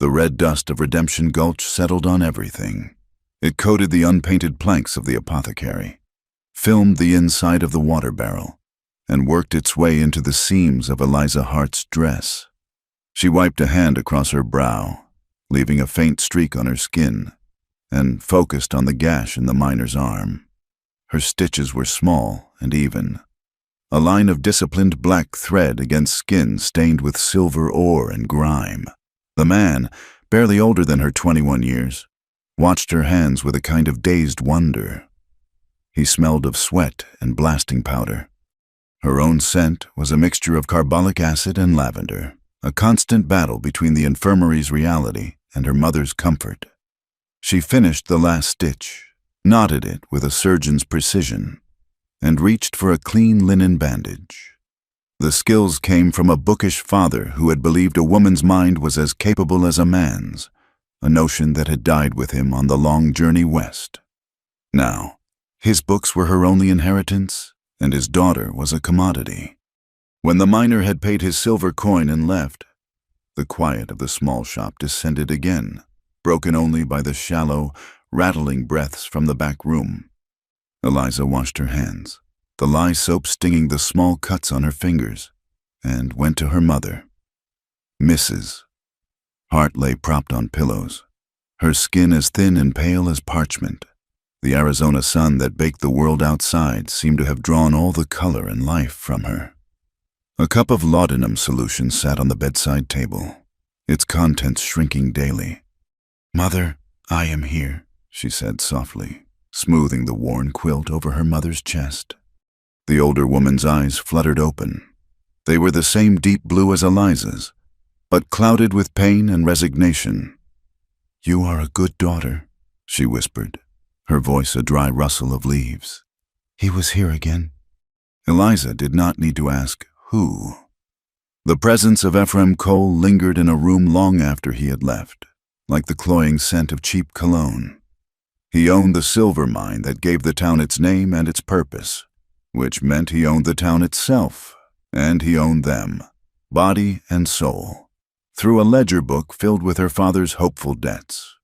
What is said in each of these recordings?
The red dust of Redemption Gulch settled on everything. It coated the unpainted planks of the apothecary, filmed the inside of the water barrel, and worked its way into the seams of Eliza Hart's dress. She wiped a hand across her brow, leaving a faint streak on her skin, and focused on the gash in the miner's arm. Her stitches were small and even, a line of disciplined black thread against skin stained with silver ore and grime. The man, barely older than her 21 years, watched her hands with a kind of dazed wonder. He smelled of sweat and blasting powder. Her own scent was a mixture of carbolic acid and lavender, a constant battle between the infirmary's reality and her mother's comfort. She finished the last stitch, knotted it with a surgeon's precision, and reached for a clean linen bandage. The skills came from a bookish father who had believed a woman's mind was as capable as a man's, a notion that had died with him on the long journey west. Now, his books were her only inheritance, and his daughter was a commodity. When the miner had paid his silver coin and left, the quiet of the small shop descended again, broken only by the shallow, rattling breaths from the back room. Eliza washed her hands, the lye soap stinging the small cuts on her fingers, and went to her mother. Mrs. Hart lay propped on pillows, her skin as thin and pale as parchment. The Arizona sun that baked the world outside seemed to have drawn all the color and life from her. A cup of laudanum solution sat on the bedside table, its contents shrinking daily. "Mother, I am here," she said softly, smoothing the worn quilt over her mother's chest. The older woman's eyes fluttered open. They were the same deep blue as Eliza's, but clouded with pain and resignation. "You are a good daughter," she whispered, her voice a dry rustle of leaves. "He was here again." Eliza did not need to ask who. The presence of Ephraim Cole lingered in a room long after he had left, like the cloying scent of cheap cologne. He owned the silver mine that gave the town its name and its purpose, which meant he owned the town itself, and he owned them, body and soul, through a ledger book filled with her father's hopeful debts.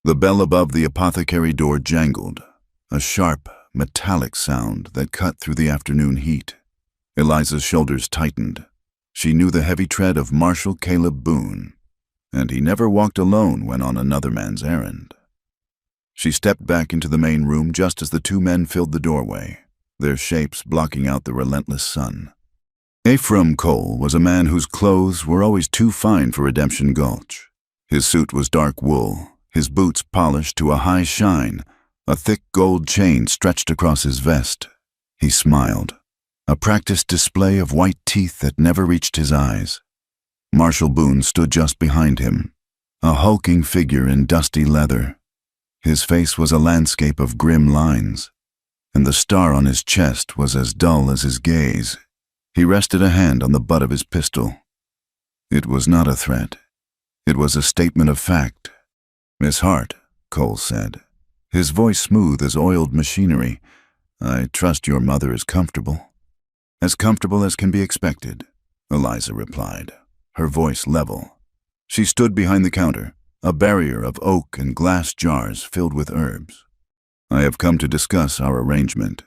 The bell above the apothecary door jangled, a sharp, metallic sound that cut through the afternoon heat. Eliza's shoulders tightened. She knew the heavy tread of Marshal Caleb Boone, and he never walked alone when on another man's errand. She stepped back into the main room just as the two men filled the doorway, their shapes blocking out the relentless sun. Ephraim Cole was a man whose clothes were always too fine for Redemption Gulch. His suit was dark wool, his boots polished to a high shine, a thick gold chain stretched across his vest. He smiled, a practiced display of white teeth that never reached his eyes. Marshal Boone stood just behind him, a hulking figure in dusty leather. His face was a landscape of grim lines, and the star on his chest was as dull as his gaze. He rested a hand on the butt of his pistol. It was not a threat. It was a statement of fact. "Miss Hart," Cole said, his voice smooth as oiled machinery, "I trust your mother is comfortable." "As comfortable as can be expected," Eliza replied, her voice level. She stood behind the counter, a barrier of oak and glass jars filled with herbs. "I have come to discuss our arrangement,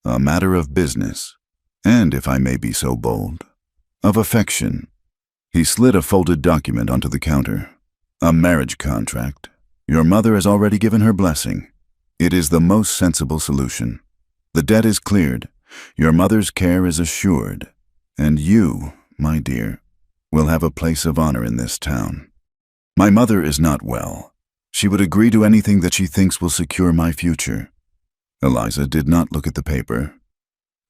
a matter of business, and, if I may be so bold, of affection." He slid a folded document onto the counter. "A marriage contract. Your mother has already given her blessing. It is the most sensible solution. The debt is cleared, your mother's care is assured, and you, my dear, will have a place of honor in this town. My mother is not well. She would agree to anything that she thinks will secure my future." Eliza did not look at the paper.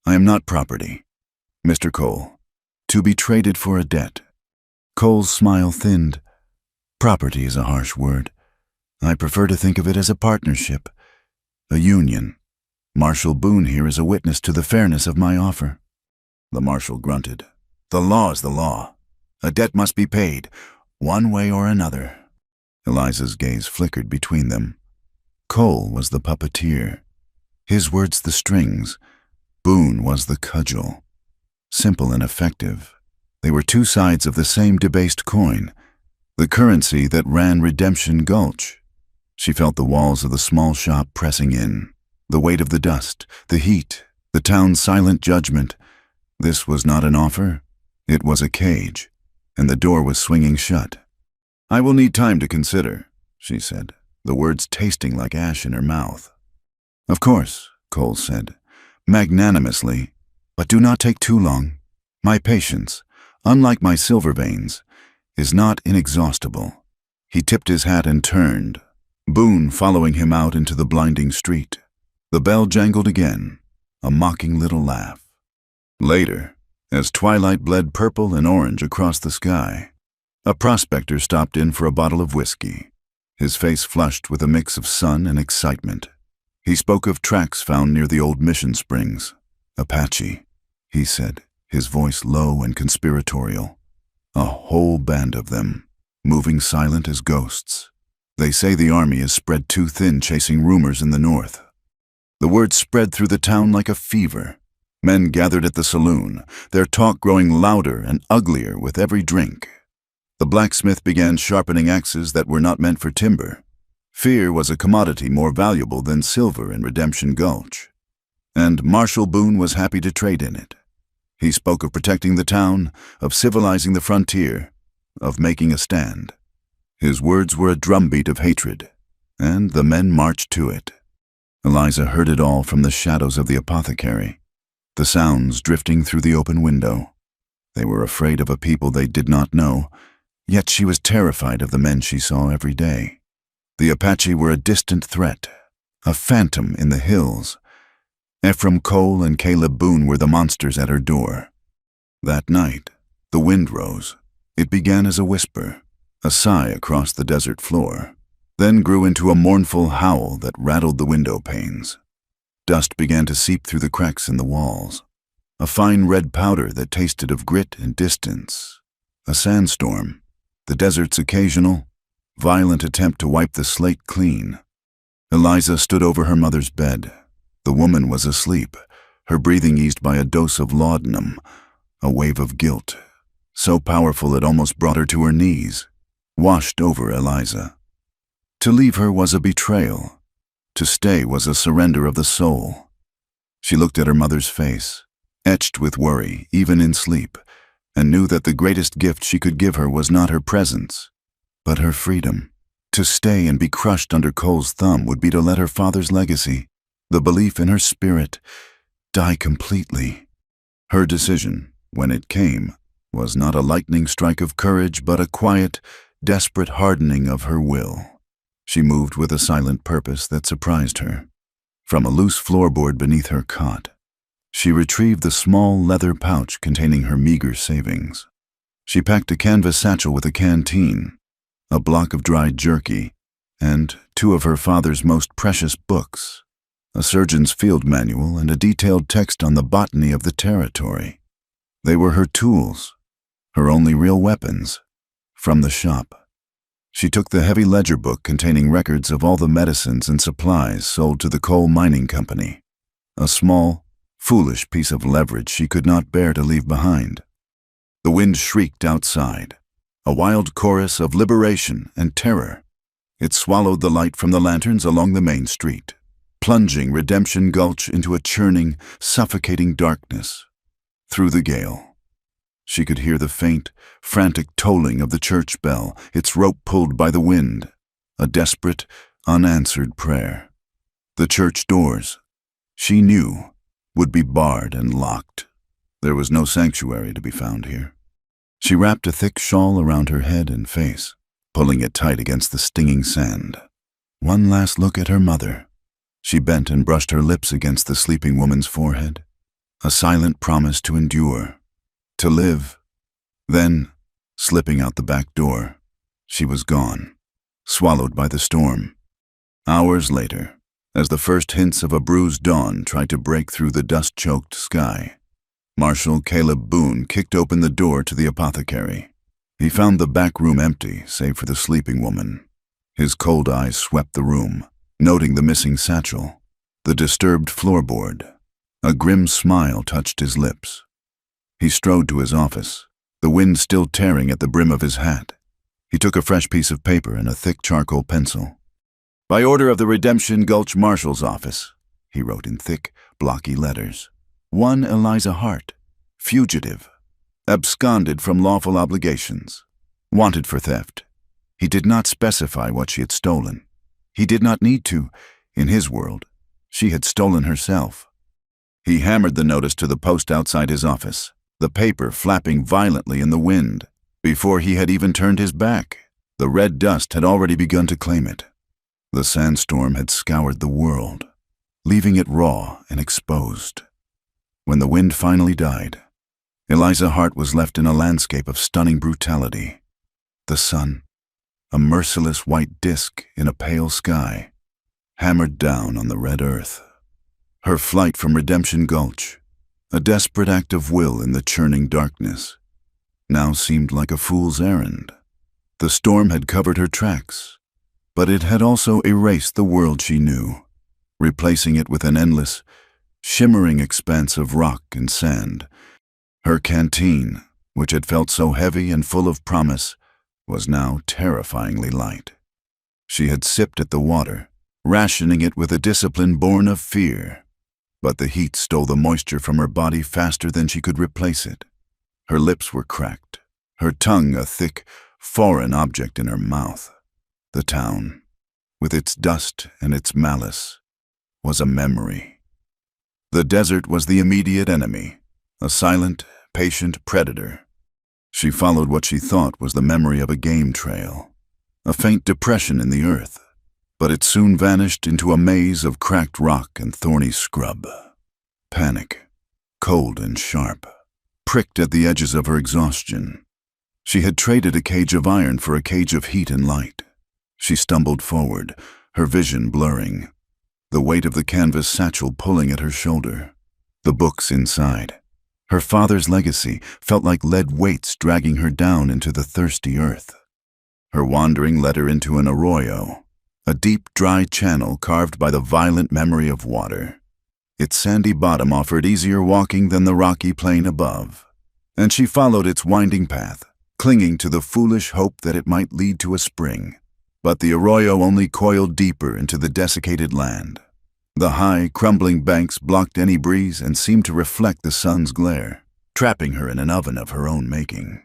"I am not property, Mr. Cole, to be traded for a debt." Cole's smile thinned. "Property is a harsh word. I prefer to think of it as a partnership, a union. Marshal Boone here is a witness to the fairness of my offer." The marshal grunted. "The law is the law. A debt must be paid, one way or another." Eliza's gaze flickered between them. Cole was the puppeteer, his words the strings. Boone was the cudgel. Simple and effective, they were two sides of the same debased coin, the currency that ran Redemption Gulch. She felt the walls of the small shop pressing in, the weight of the dust, the heat, the town's silent judgment. This was not an offer. It was a cage, and the door was swinging shut. "I will need time to consider," she said, the words tasting like ash in her mouth. "Of course," Cole said, magnanimously, "but do not take too long. My patience, unlike my silver veins, is not inexhaustible." He tipped his hat and turned, Boone following him out into the blinding street. The bell jangled again, a mocking little laugh. Later, as twilight bled purple and orange across the sky, a prospector stopped in for a bottle of whiskey, his face flushed with a mix of sun and excitement. He spoke of tracks found near the old mission springs. "Apache," he said, his voice low and conspiratorial. "A whole band of them, moving silent as ghosts. They say the army is spread too thin chasing rumors in the north." The word spread through the town like a fever. Men gathered at the saloon, their talk growing louder and uglier with every drink. The blacksmith began sharpening axes that were not meant for timber. Fear was a commodity more valuable than silver in Redemption Gulch, and Marshal Boone was happy to trade in it. He spoke of protecting the town, of civilizing the frontier, of making a stand. His words were a drumbeat of hatred, and the men marched to it. Eliza heard it all from the shadows of the apothecary, the sounds drifting through the open window. They were afraid of a people they did not know, yet she was terrified of the men she saw every day. The Apache were a distant threat, a phantom in the hills. Ephraim Cole and Caleb Boone were the monsters at her door. That night, the wind rose. It began as a whisper, a sigh across the desert floor, then grew into a mournful howl that rattled the window panes. Dust began to seep through the cracks in the walls, a fine red powder that tasted of grit and distance. A sandstorm, the desert's occasional, violent attempt to wipe the slate clean. Eliza stood over her mother's bed. The woman was asleep, her breathing eased by a dose of laudanum, a wave of guilt, so powerful it almost brought her to her knees, washed over Eliza. To leave her was a betrayal. To stay was a surrender of the soul. She looked at her mother's face, etched with worry, even in sleep, and knew that the greatest gift she could give her was not her presence, but her freedom. To stay and be crushed under Cole's thumb would be to let her father's legacy, the belief in her spirit, die completely. Her decision, when it came, was not a lightning strike of courage, but a quiet, desperate hardening of her will. She moved with a silent purpose that surprised her. From a loose floorboard beneath her cot, she retrieved the small leather pouch containing her meager savings. She packed a canvas satchel with a canteen, a block of dried jerky, and 2 of her father's most precious books, a surgeon's field manual and a detailed text on the botany of the territory. They were her tools, her only real weapons, from the shop. She took the heavy ledger book containing records of all the medicines and supplies sold to the coal mining company, a small, foolish piece of leverage she could not bear to leave behind. The wind shrieked outside, a wild chorus of liberation and terror. It swallowed the light from the lanterns along the main street, plunging Redemption Gulch into a churning, suffocating darkness. Through the gale, she could hear the faint, frantic tolling of the church bell, its rope pulled by the wind, a desperate, unanswered prayer. The church doors, she knew, would be barred and locked. There was no sanctuary to be found here. She wrapped a thick shawl around her head and face, pulling it tight against the stinging sand. One last look at her mother. She bent and brushed her lips against the sleeping woman's forehead, a silent promise to endure, to live. Then, slipping out the back door, she was gone, swallowed by the storm. Hours later, as the first hints of a bruised dawn tried to break through the dust-choked sky, Marshal Caleb Boone kicked open the door to the apothecary. He found the back room empty, save for the sleeping woman. His cold eyes swept the room, noting the missing satchel, the disturbed floorboard. A grim smile touched his lips. He strode to his office, the wind still tearing at the brim of his hat. He took a fresh piece of paper and a thick charcoal pencil. "By order of the Redemption Gulch Marshal's office," he wrote in thick, blocky letters. "One Eliza Hart, fugitive, absconded from lawful obligations, wanted for theft." He did not specify what she had stolen. He did not need to. In his world, she had stolen herself. He hammered the notice to the post outside his office, the paper flapping violently in the wind. Before he had even turned his back, the red dust had already begun to claim it. The sandstorm had scoured the world, leaving it raw and exposed. When the wind finally died, Eliza Hart was left in a landscape of stunning brutality. The sun, a merciless white disk in a pale sky, hammered down on the red earth. Her flight from Redemption Gulch, a desperate act of will in the churning darkness, now seemed like a fool's errand. The storm had covered her tracks, but it had also erased the world she knew, replacing it with an endless, shimmering expanse of rock and sand. Her canteen, which had felt so heavy and full of promise, was now terrifyingly light. She had sipped at the water, rationing it with a discipline born of fear, but the heat stole the moisture from her body faster than she could replace it. Her lips were cracked, her tongue a thick, foreign object in her mouth. The town, with its dust and its malice, was a memory. The desert was the immediate enemy, a silent, patient predator. She followed what she thought was the memory of a game trail, a faint depression in the earth, but it soon vanished into a maze of cracked rock and thorny scrub. Panic, cold and sharp, pricked at the edges of her exhaustion. She had traded a cage of iron for a cage of heat and light. She stumbled forward, her vision blurring, the weight of the canvas satchel pulling at her shoulder. The books inside, her father's legacy, felt like lead weights dragging her down into the thirsty earth. Her wandering led her into an arroyo, a deep, dry channel carved by the violent memory of water. Its sandy bottom offered easier walking than the rocky plain above, and she followed its winding path, clinging to the foolish hope that it might lead to a spring. But the arroyo only coiled deeper into the desiccated land. The high, crumbling banks blocked any breeze and seemed to reflect the sun's glare, trapping her in an oven of her own making.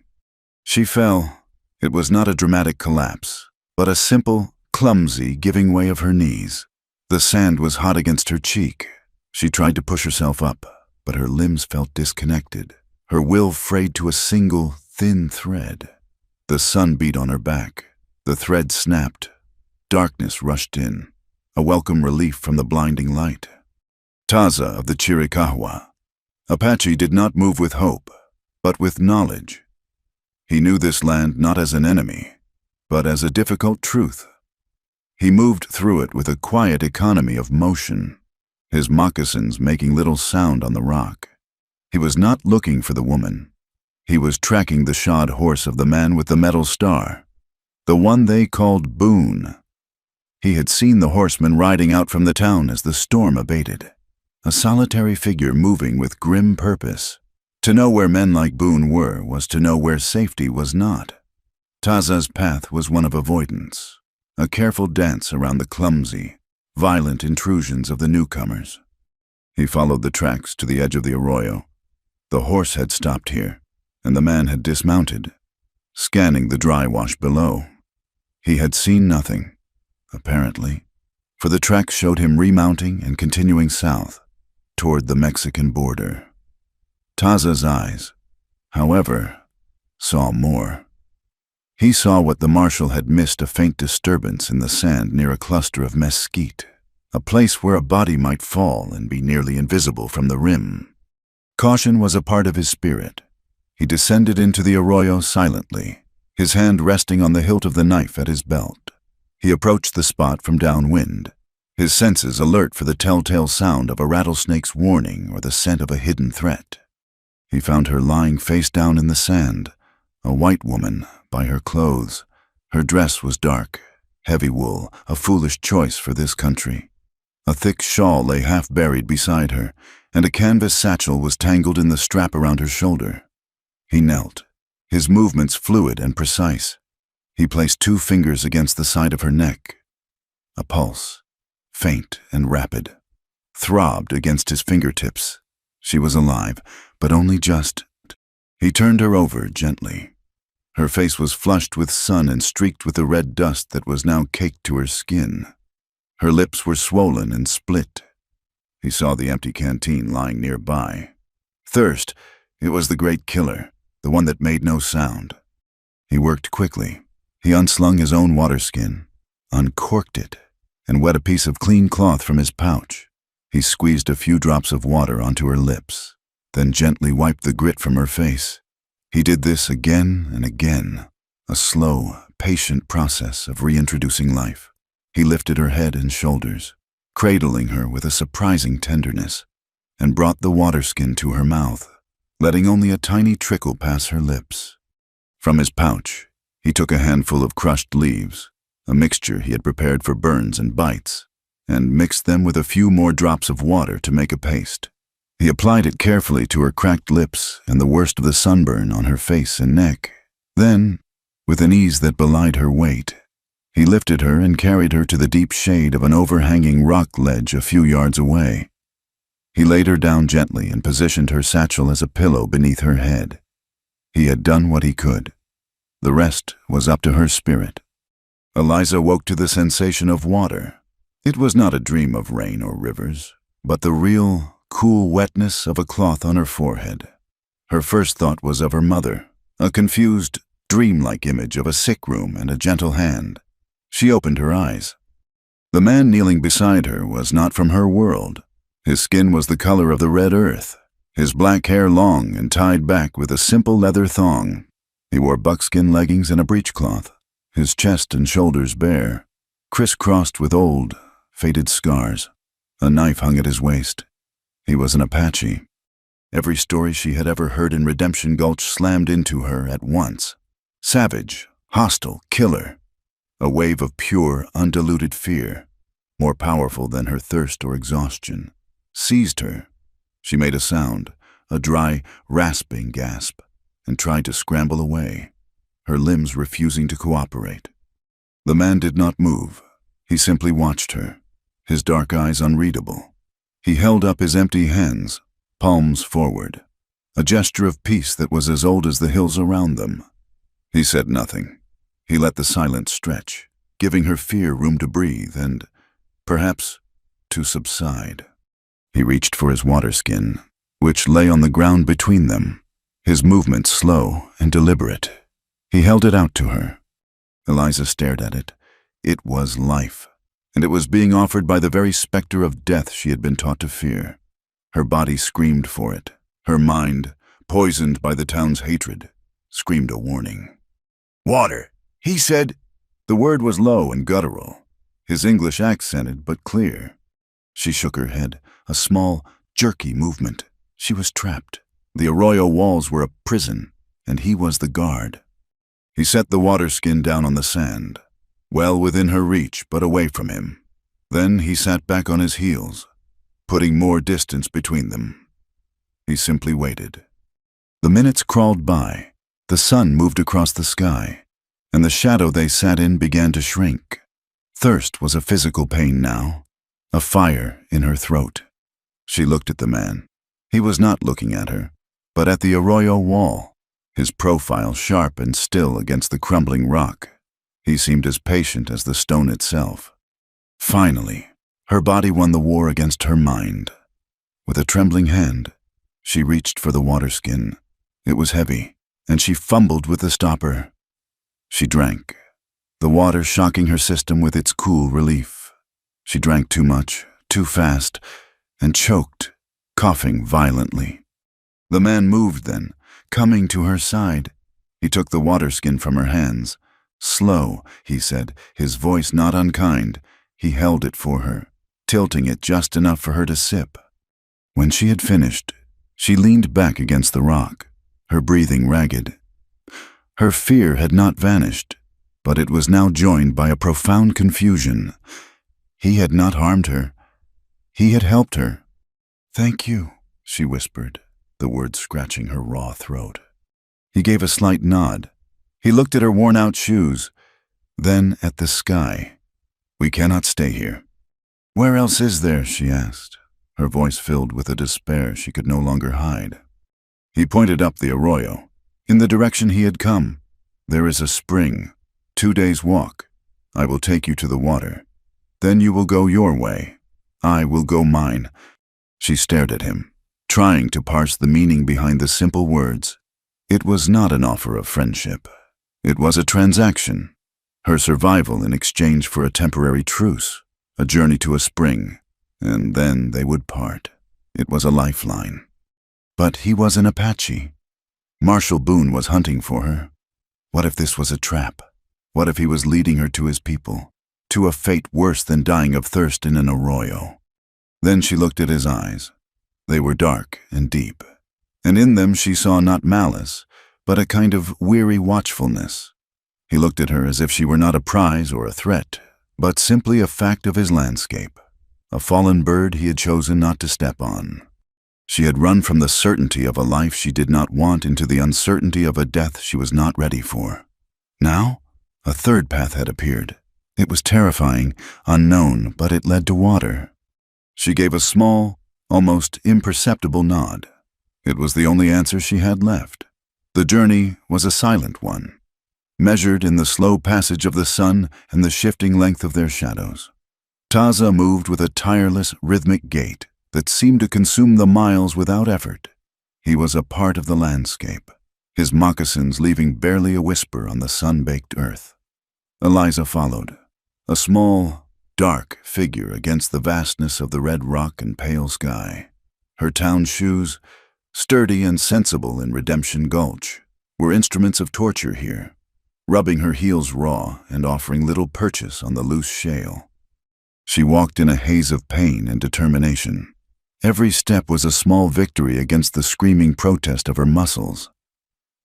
She fell. It was not a dramatic collapse, but a simple, clumsy giving way of her knees. The sand was hot against her cheek. She tried to push herself up, but her limbs felt disconnected, her will frayed to a single, thin thread. The sun beat on her back. The thread snapped. Darkness rushed in, a welcome relief from the blinding light. Taza of the Chiricahua. Apache did not move with hope, but with knowledge. He knew this land not as an enemy, but as a difficult truth. He moved through it with a quiet economy of motion, his moccasins making little sound on the rock. He was not looking for the woman. He was tracking the shod horse of the man with the metal star, the one they called Boone. He had seen the horseman riding out from the town as the storm abated, a solitary figure moving with grim purpose. To know where men like Boone were was to know where safety was not. Taza's path was one of avoidance, a careful dance around the clumsy, violent intrusions of the newcomers. He followed the tracks to the edge of the arroyo. The horse had stopped here, and the man had dismounted, scanning the dry wash below. He had seen nothing, apparently, for the tracks showed him remounting and continuing south, toward the Mexican border. Taza's eyes, however, saw more. He saw what the marshal had missed, a faint disturbance in the sand near a cluster of mesquite, a place where a body might fall and be nearly invisible from the rim. Caution was a part of his spirit. He descended into the arroyo silently, his hand resting on the hilt of the knife at his belt. He approached the spot from downwind, his senses alert for the telltale sound of a rattlesnake's warning or the scent of a hidden threat. He found her lying face down in the sand, a white woman, by her clothes. Her dress was dark, heavy wool, a foolish choice for this country. A thick shawl lay half buried beside her, and a canvas satchel was tangled in the strap around her shoulder. He knelt, his movements fluid and precise. He placed 2 fingers against the side of her neck. A pulse, faint and rapid, throbbed against his fingertips. She was alive, but only just. He turned her over gently. Her face was flushed with sun and streaked with the red dust that was now caked to her skin. Her lips were swollen and split. He saw the empty canteen lying nearby. Thirst, it was the great killer, the one that made no sound. He worked quickly. He unslung his own waterskin, uncorked it, and wet a piece of clean cloth from his pouch. He squeezed a few drops of water onto her lips, then gently wiped the grit from her face. He did this again and again, a slow, patient process of reintroducing life. He lifted her head and shoulders, cradling her with a surprising tenderness, and brought the waterskin to her mouth, letting only a tiny trickle pass her lips. From his pouch, he took a handful of crushed leaves, a mixture he had prepared for burns and bites, and mixed them with a few more drops of water to make a paste. He applied it carefully to her cracked lips and the worst of the sunburn on her face and neck. Then, with an ease that belied her weight, he lifted her and carried her to the deep shade of an overhanging rock ledge a few yards away. He laid her down gently and positioned her satchel as a pillow beneath her head. He had done what he could. The rest was up to her spirit. Eliza woke to the sensation of water. It was not a dream of rain or rivers, but the real, cool wetness of a cloth on her forehead. Her first thought was of her mother, a confused, dreamlike image of a sick room and a gentle hand. She opened her eyes. The man kneeling beside her was not from her world. His skin was the color of the red earth, his black hair long and tied back with a simple leather thong. He wore buckskin leggings and a breechcloth, his chest and shoulders bare, crisscrossed with old, faded scars. A knife hung at his waist. He was an Apache. Every story she had ever heard in Redemption Gulch slammed into her at once. Savage, hostile, killer. A wave of pure, undiluted fear, more powerful than her thirst or exhaustion, seized her. She made a sound, a dry, rasping gasp, and tried to scramble away, her limbs refusing to cooperate. The man did not move. He simply watched her, his dark eyes unreadable. He held up his empty hands, palms forward, a gesture of peace that was as old as the hills around them. He said nothing. He let the silence stretch, giving her fear room to breathe and, perhaps, to subside. He reached for his waterskin, which lay on the ground between them, his movements slow and deliberate. He held it out to her. Eliza stared at it. It was life, and it was being offered by the very specter of death she had been taught to fear. Her body screamed for it. Her mind, poisoned by the town's hatred, screamed a warning. "Water," he said. The word was low and guttural, his English accented but clear. She shook her head, a small, jerky movement. She was trapped. The arroyo walls were a prison, and he was the guard. He set the waterskin down on the sand, well within her reach but away from him. Then he sat back on his heels, putting more distance between them. He simply waited. The minutes crawled by. The sun moved across the sky, and the shadow they sat in began to shrink. Thirst was a physical pain now, a fire in her throat. She looked at the man. He was not looking at her, but at the arroyo wall, his profile sharp and still against the crumbling rock. He seemed as patient as the stone itself. Finally, her body won the war against her mind. With a trembling hand, she reached for the waterskin. It was heavy, and she fumbled with the stopper. She drank, the water shocking her system with its cool relief. She drank too much, too fast, and choked, coughing violently. The man moved then, coming to her side. He took the waterskin from her hands. Slow, he said, his voice not unkind. He held it for her, tilting it just enough for her to sip. When she had finished, she leaned back against the rock, her breathing ragged. Her fear had not vanished, but it was now joined by a profound confusion. He had not harmed her. He had helped her. "Thank you," she whispered, the words scratching her raw throat. He gave a slight nod. He looked at her worn-out shoes, then at the sky. "We cannot stay here." "Where else is there?" she asked, her voice filled with a despair she could no longer hide. He pointed up the arroyo, in the direction he had come. "There is a spring, 2 days' walk. I will take you to the water. Then you will go your way. I will go mine." She stared at him, trying to parse the meaning behind the simple words. It was not an offer of friendship. It was a transaction. Her survival in exchange for a temporary truce, a journey to a spring, and then they would part. It was a lifeline. But he was an Apache. Marshal Boone was hunting for her. What if this was a trap? What if he was leading her to his people, to a fate worse than dying of thirst in an arroyo? Then she looked at his eyes. They were dark and deep, and in them she saw not malice, but a kind of weary watchfulness. He looked at her as if she were not a prize or a threat, but simply a fact of his landscape, a fallen bird he had chosen not to step on. She had run from the certainty of a life she did not want into the uncertainty of a death she was not ready for. Now, a third path had appeared. It was terrifying, unknown, but it led to water. She gave a small, almost imperceptible nod. It was the only answer she had left. The journey was a silent one, measured in the slow passage of the sun and the shifting length of their shadows. Taza moved with a tireless, rhythmic gait that seemed to consume the miles without effort. He was a part of the landscape, his moccasins leaving barely a whisper on the sun-baked earth. Eliza followed, a small, dark figure against the vastness of the red rock and pale sky. Her town shoes, sturdy and sensible in Redemption Gulch, were instruments of torture here, rubbing her heels raw and offering little purchase on the loose shale. She walked in a haze of pain and determination. Every step was a small victory against the screaming protest of her muscles.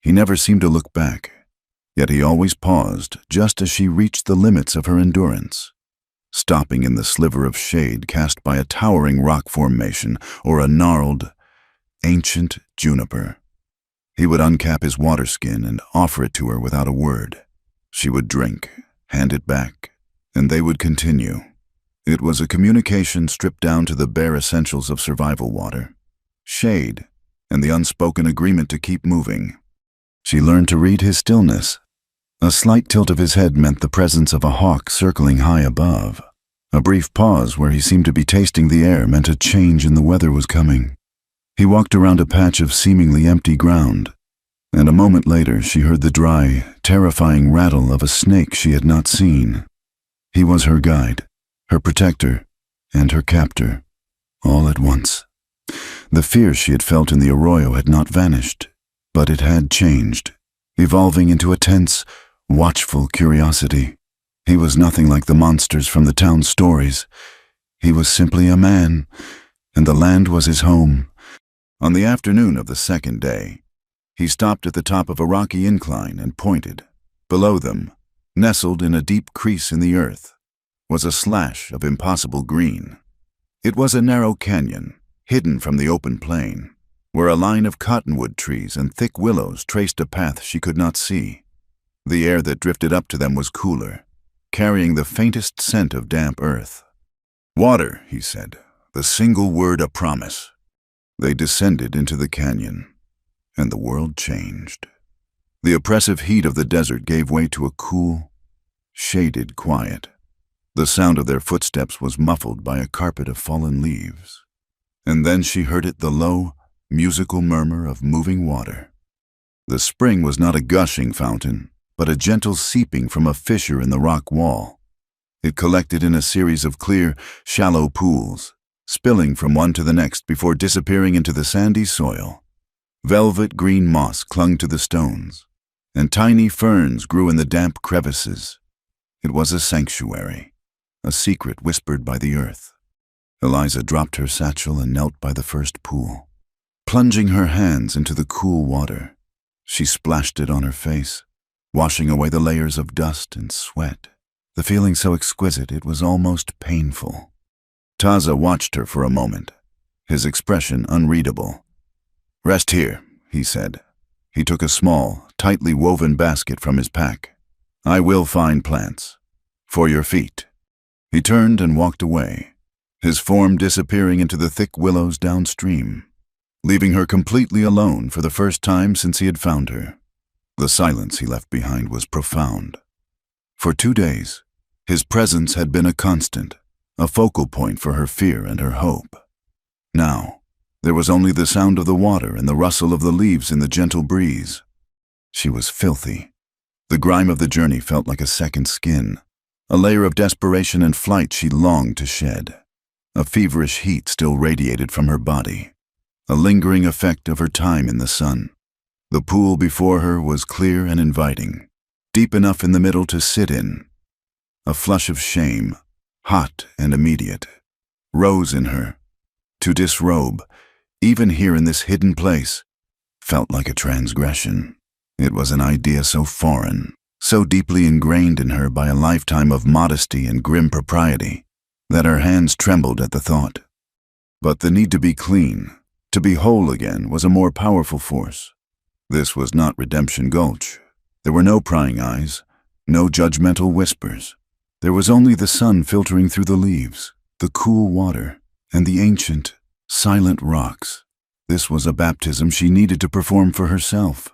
He never seemed to look back, yet he always paused just as she reached the limits of her endurance, stopping in the sliver of shade cast by a towering rock formation or a gnarled, ancient juniper. He would uncap his water skin and offer it to her without a word. She would drink, hand it back, and they would continue. It was a communication stripped down to the bare essentials of survival water, shade, and the unspoken agreement to keep moving. She learned to read his stillness. A slight tilt of his head meant the presence of a hawk circling high above. A brief pause where he seemed to be tasting the air meant a change in the weather was coming. He walked around a patch of seemingly empty ground, and a moment later she heard the dry, terrifying rattle of a snake she had not seen. He was her guide, her protector, and her captor, all at once. The fear she had felt in the arroyo had not vanished, but it had changed, evolving into a tense, watchful curiosity. He was nothing like the monsters from the town stories. He was simply a man, and the land was his home. On the afternoon of the second day, he stopped at the top of a rocky incline and pointed. Below them, nestled in a deep crease in the earth, was a slash of impossible green. It was a narrow canyon, hidden from the open plain, where a line of cottonwood trees and thick willows traced a path she could not see. The air that drifted up to them was cooler, carrying the faintest scent of damp earth. "Water," he said, the single word a promise. They descended into the canyon, and the world changed. The oppressive heat of the desert gave way to a cool, shaded quiet. The sound of their footsteps was muffled by a carpet of fallen leaves. And then she heard it, the low, musical murmur of moving water. The spring was not a gushing fountain, but a gentle seeping from a fissure in the rock wall. It collected in a series of clear, shallow pools, spilling from one to the next before disappearing into the sandy soil. Velvet green moss clung to the stones, and tiny ferns grew in the damp crevices. It was a sanctuary, a secret whispered by the earth. Eliza dropped her satchel and knelt by the first pool. Plunging her hands into the cool water, she splashed it on her face, washing away the layers of dust and sweat, the feeling so exquisite it was almost painful. Taza watched her for a moment, his expression unreadable. "Rest here," he said. He took a small, tightly woven basket from his pack. I will find plants. For your feet." He turned and walked away, his form disappearing into the thick willows downstream, leaving her completely alone for the first time since he had found her. The silence he left behind was profound. For 2 days, his presence had been a constant, a focal point for her fear and her hope. Now, there was only the sound of the water and the rustle of the leaves in the gentle breeze. She was filthy. The grime of the journey felt like a second skin, a layer of desperation and flight she longed to shed. A feverish heat still radiated from her body, a lingering effect of her time in the sun. The pool before her was clear and inviting, deep enough in the middle to sit in. A flush of shame, hot and immediate, rose in her. To disrobe, even here in this hidden place, felt like a transgression. It was an idea so foreign, so deeply ingrained in her by a lifetime of modesty and grim propriety, that her hands trembled at the thought. But the need to be clean, to be whole again, was a more powerful force. This was not Redemption Gulch. There were no prying eyes, no judgmental whispers. There was only the sun filtering through the leaves, the cool water, and the ancient, silent rocks. This was a baptism she needed to perform for herself.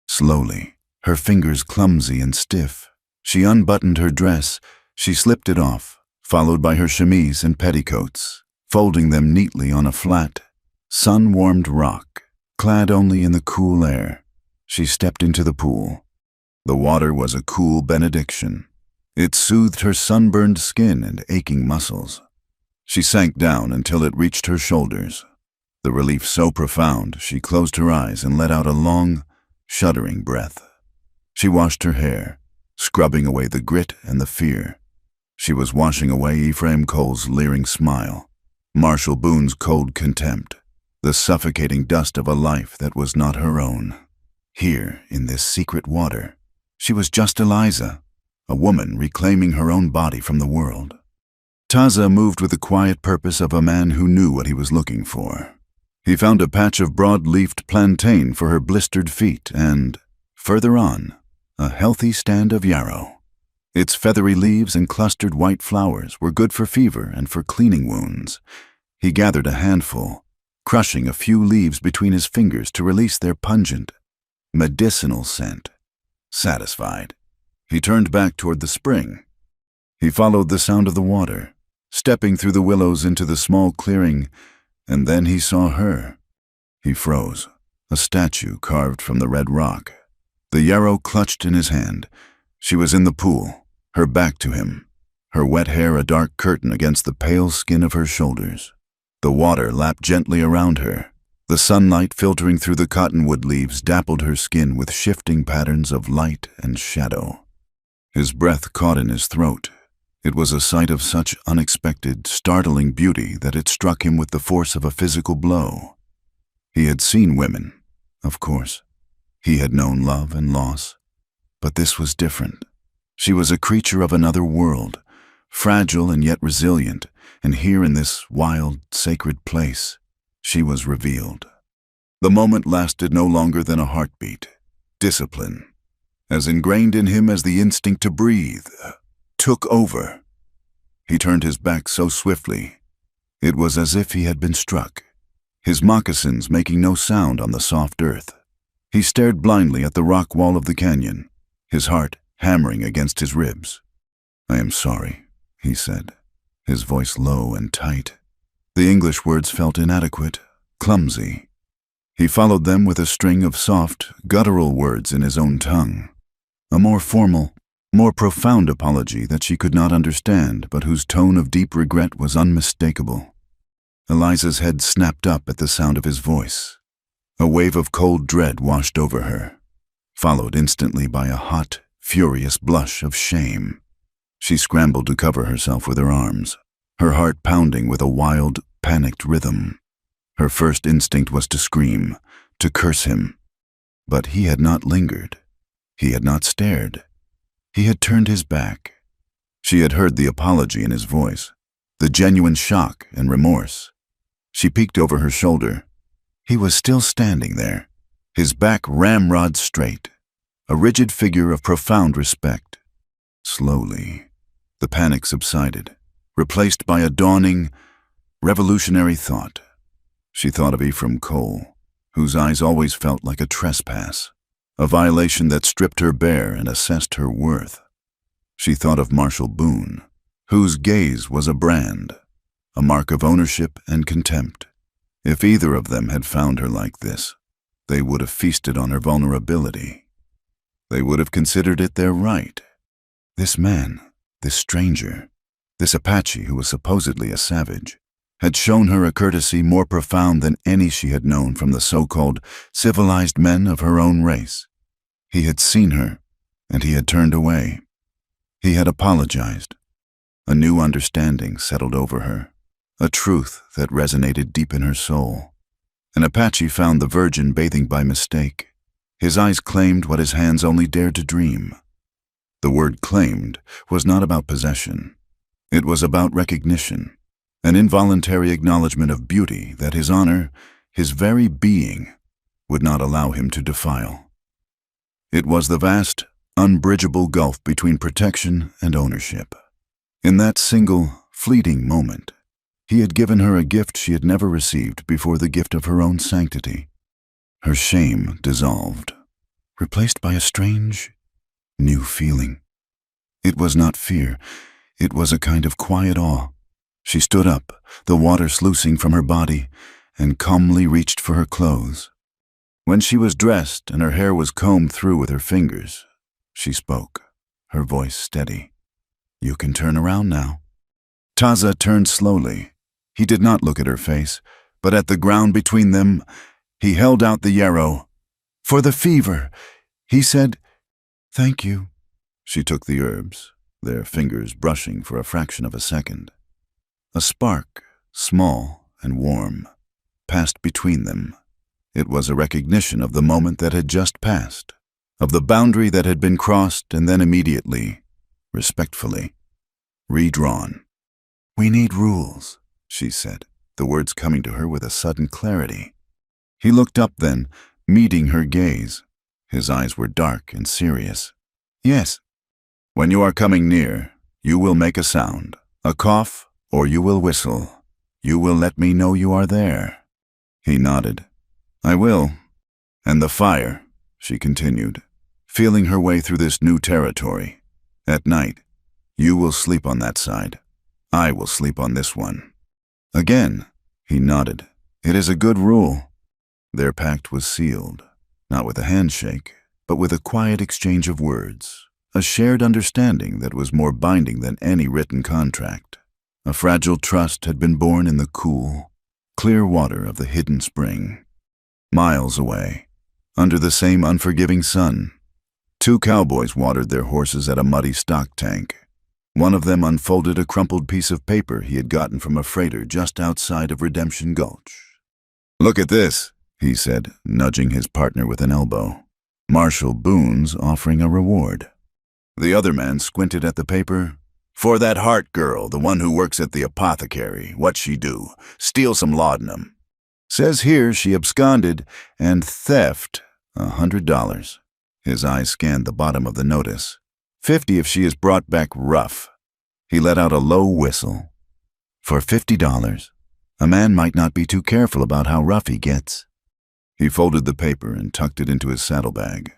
Slowly, her fingers clumsy and stiff, she unbuttoned her dress. She slipped it off, followed by her chemise and petticoats, folding them neatly on a flat, sun-warmed rock. Clad only in the cool air, she stepped into the pool. The water was a cool benediction. It soothed her sunburned skin and aching muscles. She sank down until it reached her shoulders. The relief so profound, she closed her eyes and let out a long, shuddering breath. She washed her hair, scrubbing away the grit and the fear. She was washing away Ephraim Cole's leering smile, Marshall Boone's cold contempt, the suffocating dust of a life that was not her own. Here, in this secret water, she was just Eliza, a woman reclaiming her own body from the world. Taza moved with the quiet purpose of a man who knew what he was looking for. He found a patch of broad-leafed plantain for her blistered feet and, further on, a healthy stand of yarrow. Its feathery leaves and clustered white flowers were good for fever and for cleaning wounds. He gathered a handful, crushing a few leaves between his fingers to release their pungent, medicinal scent. Satisfied, he turned back toward the spring. He followed the sound of the water, stepping through the willows into the small clearing, and then he saw her. He froze, a statue carved from the red rock. The yarrow clutched in his hand. She was in the pool, her back to him, her wet hair a dark curtain against the pale skin of her shoulders. The water lapped gently around her. The sunlight filtering through the cottonwood leaves dappled her skin with shifting patterns of light and shadow. His breath caught in his throat. It was a sight of such unexpected, startling beauty that it struck him with the force of a physical blow. He had seen women, of course. He had known love and loss. But this was different. She was a creature of another world, fragile and yet resilient, and here in this wild, sacred place, she was revealed. The moment lasted no longer than a heartbeat. Discipline, as ingrained in him as the instinct to breathe, took over. He turned his back so swiftly, it was as if he had been struck, his moccasins making no sound on the soft earth. He stared blindly at the rock wall of the canyon, his heart hammering against his ribs. "I am sorry," he said, his voice low and tight. The English words felt inadequate, clumsy. He followed them with a string of soft, guttural words in his own tongue. A more formal, more profound apology that she could not understand, but whose tone of deep regret was unmistakable. Eliza's head snapped up at the sound of his voice. A wave of cold dread washed over her, followed instantly by a hot, furious blush of shame. She scrambled to cover herself with her arms, her heart pounding with a wild, panicked rhythm. Her first instinct was to scream, to curse him. But he had not lingered. He had not stared. He had turned his back. She had heard the apology in his voice, the genuine shock and remorse. She peeked over her shoulder. He was still standing there, his back ramrod straight, a rigid figure of profound respect. Slowly, the panic subsided, replaced by a dawning, revolutionary thought. She thought of Ephraim Cole, whose eyes always felt like a trespass, a violation that stripped her bare and assessed her worth. She thought of Marshall Boone, whose gaze was a brand, a mark of ownership and contempt. If either of them had found her like this, they would have feasted on her vulnerability. They would have considered it their right. This man, this stranger, this Apache who was supposedly a savage, had shown her a courtesy more profound than any she had known from the so-called civilized men of her own race. He had seen her, and he had turned away. He had apologized. A new understanding settled over her, a truth that resonated deep in her soul. An Apache found the virgin bathing by mistake. His eyes claimed what his hands only dared to dream. The word claimed was not about possession. It was about recognition, an involuntary acknowledgement of beauty that his honor, his very being, would not allow him to defile. It was the vast, unbridgeable gulf between protection and ownership. In that single, fleeting moment, he had given her a gift she had never received before, the gift of her own sanctity. Her shame dissolved, replaced by a strange, new feeling. It was not fear, it was a kind of quiet awe. She stood up, the water sluicing from her body, and calmly reached for her clothes. When she was dressed and her hair was combed through with her fingers, she spoke, her voice steady. "You can turn around now." Taza turned slowly. He did not look at her face, but at the ground between them. He held out the yarrow. "For the fever," he said. "Thank you." She took the herbs, their fingers brushing for a fraction of a second. A spark, small and warm, passed between them. It was a recognition of the moment that had just passed, of the boundary that had been crossed and then immediately, respectfully, redrawn. "We need rules," she said, the words coming to her with a sudden clarity. He looked up then, meeting her gaze. His eyes were dark and serious. "Yes." "When you are coming near, you will make a sound, a cough, or you will whistle. You will let me know you are there." He nodded. "I will." "And the fire," she continued, feeling her way through this new territory. "At night, you will sleep on that side. I will sleep on this one." Again, he nodded. "It is a good rule." Their pact was sealed, not with a handshake, but with a quiet exchange of words, a shared understanding that was more binding than any written contract. A fragile trust had been born in the cool, clear water of the hidden spring. Miles away, under the same unforgiving sun, two cowboys watered their horses at a muddy stock tank. One of them unfolded a crumpled piece of paper he had gotten from a freighter just outside of Redemption Gulch. "Look at this," he said, nudging his partner with an elbow. "Marshall Boone's offering a reward." The other man squinted at the paper. "For that Hart girl, the one who works at the apothecary, what'd she do? Steal some laudanum. Says here she absconded and theft $100. His eyes scanned the bottom of the notice. $50 if she is brought back rough. He let out a low whistle. For $50, a man might not be too careful about how rough he gets. He folded the paper and tucked it into his saddlebag.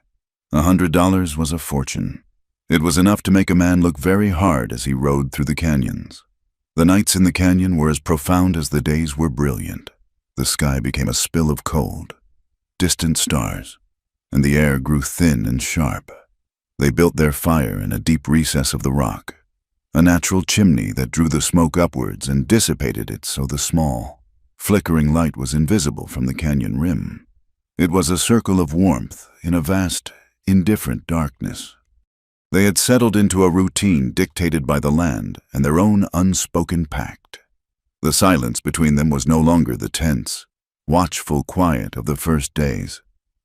$100 was a fortune. It was enough to make a man look very hard as he rode through the canyons. The nights in the canyon were as profound as the days were brilliant. The sky became a spill of cold, distant stars, and the air grew thin and sharp. They built their fire in a deep recess of the rock, a natural chimney that drew the smoke upwards and dissipated it so the small, flickering light was invisible from the canyon rim. It was a circle of warmth in a vast, indifferent darkness. They had settled into a routine dictated by the land and their own unspoken pact. The silence between them was no longer the tense, watchful quiet of the first days,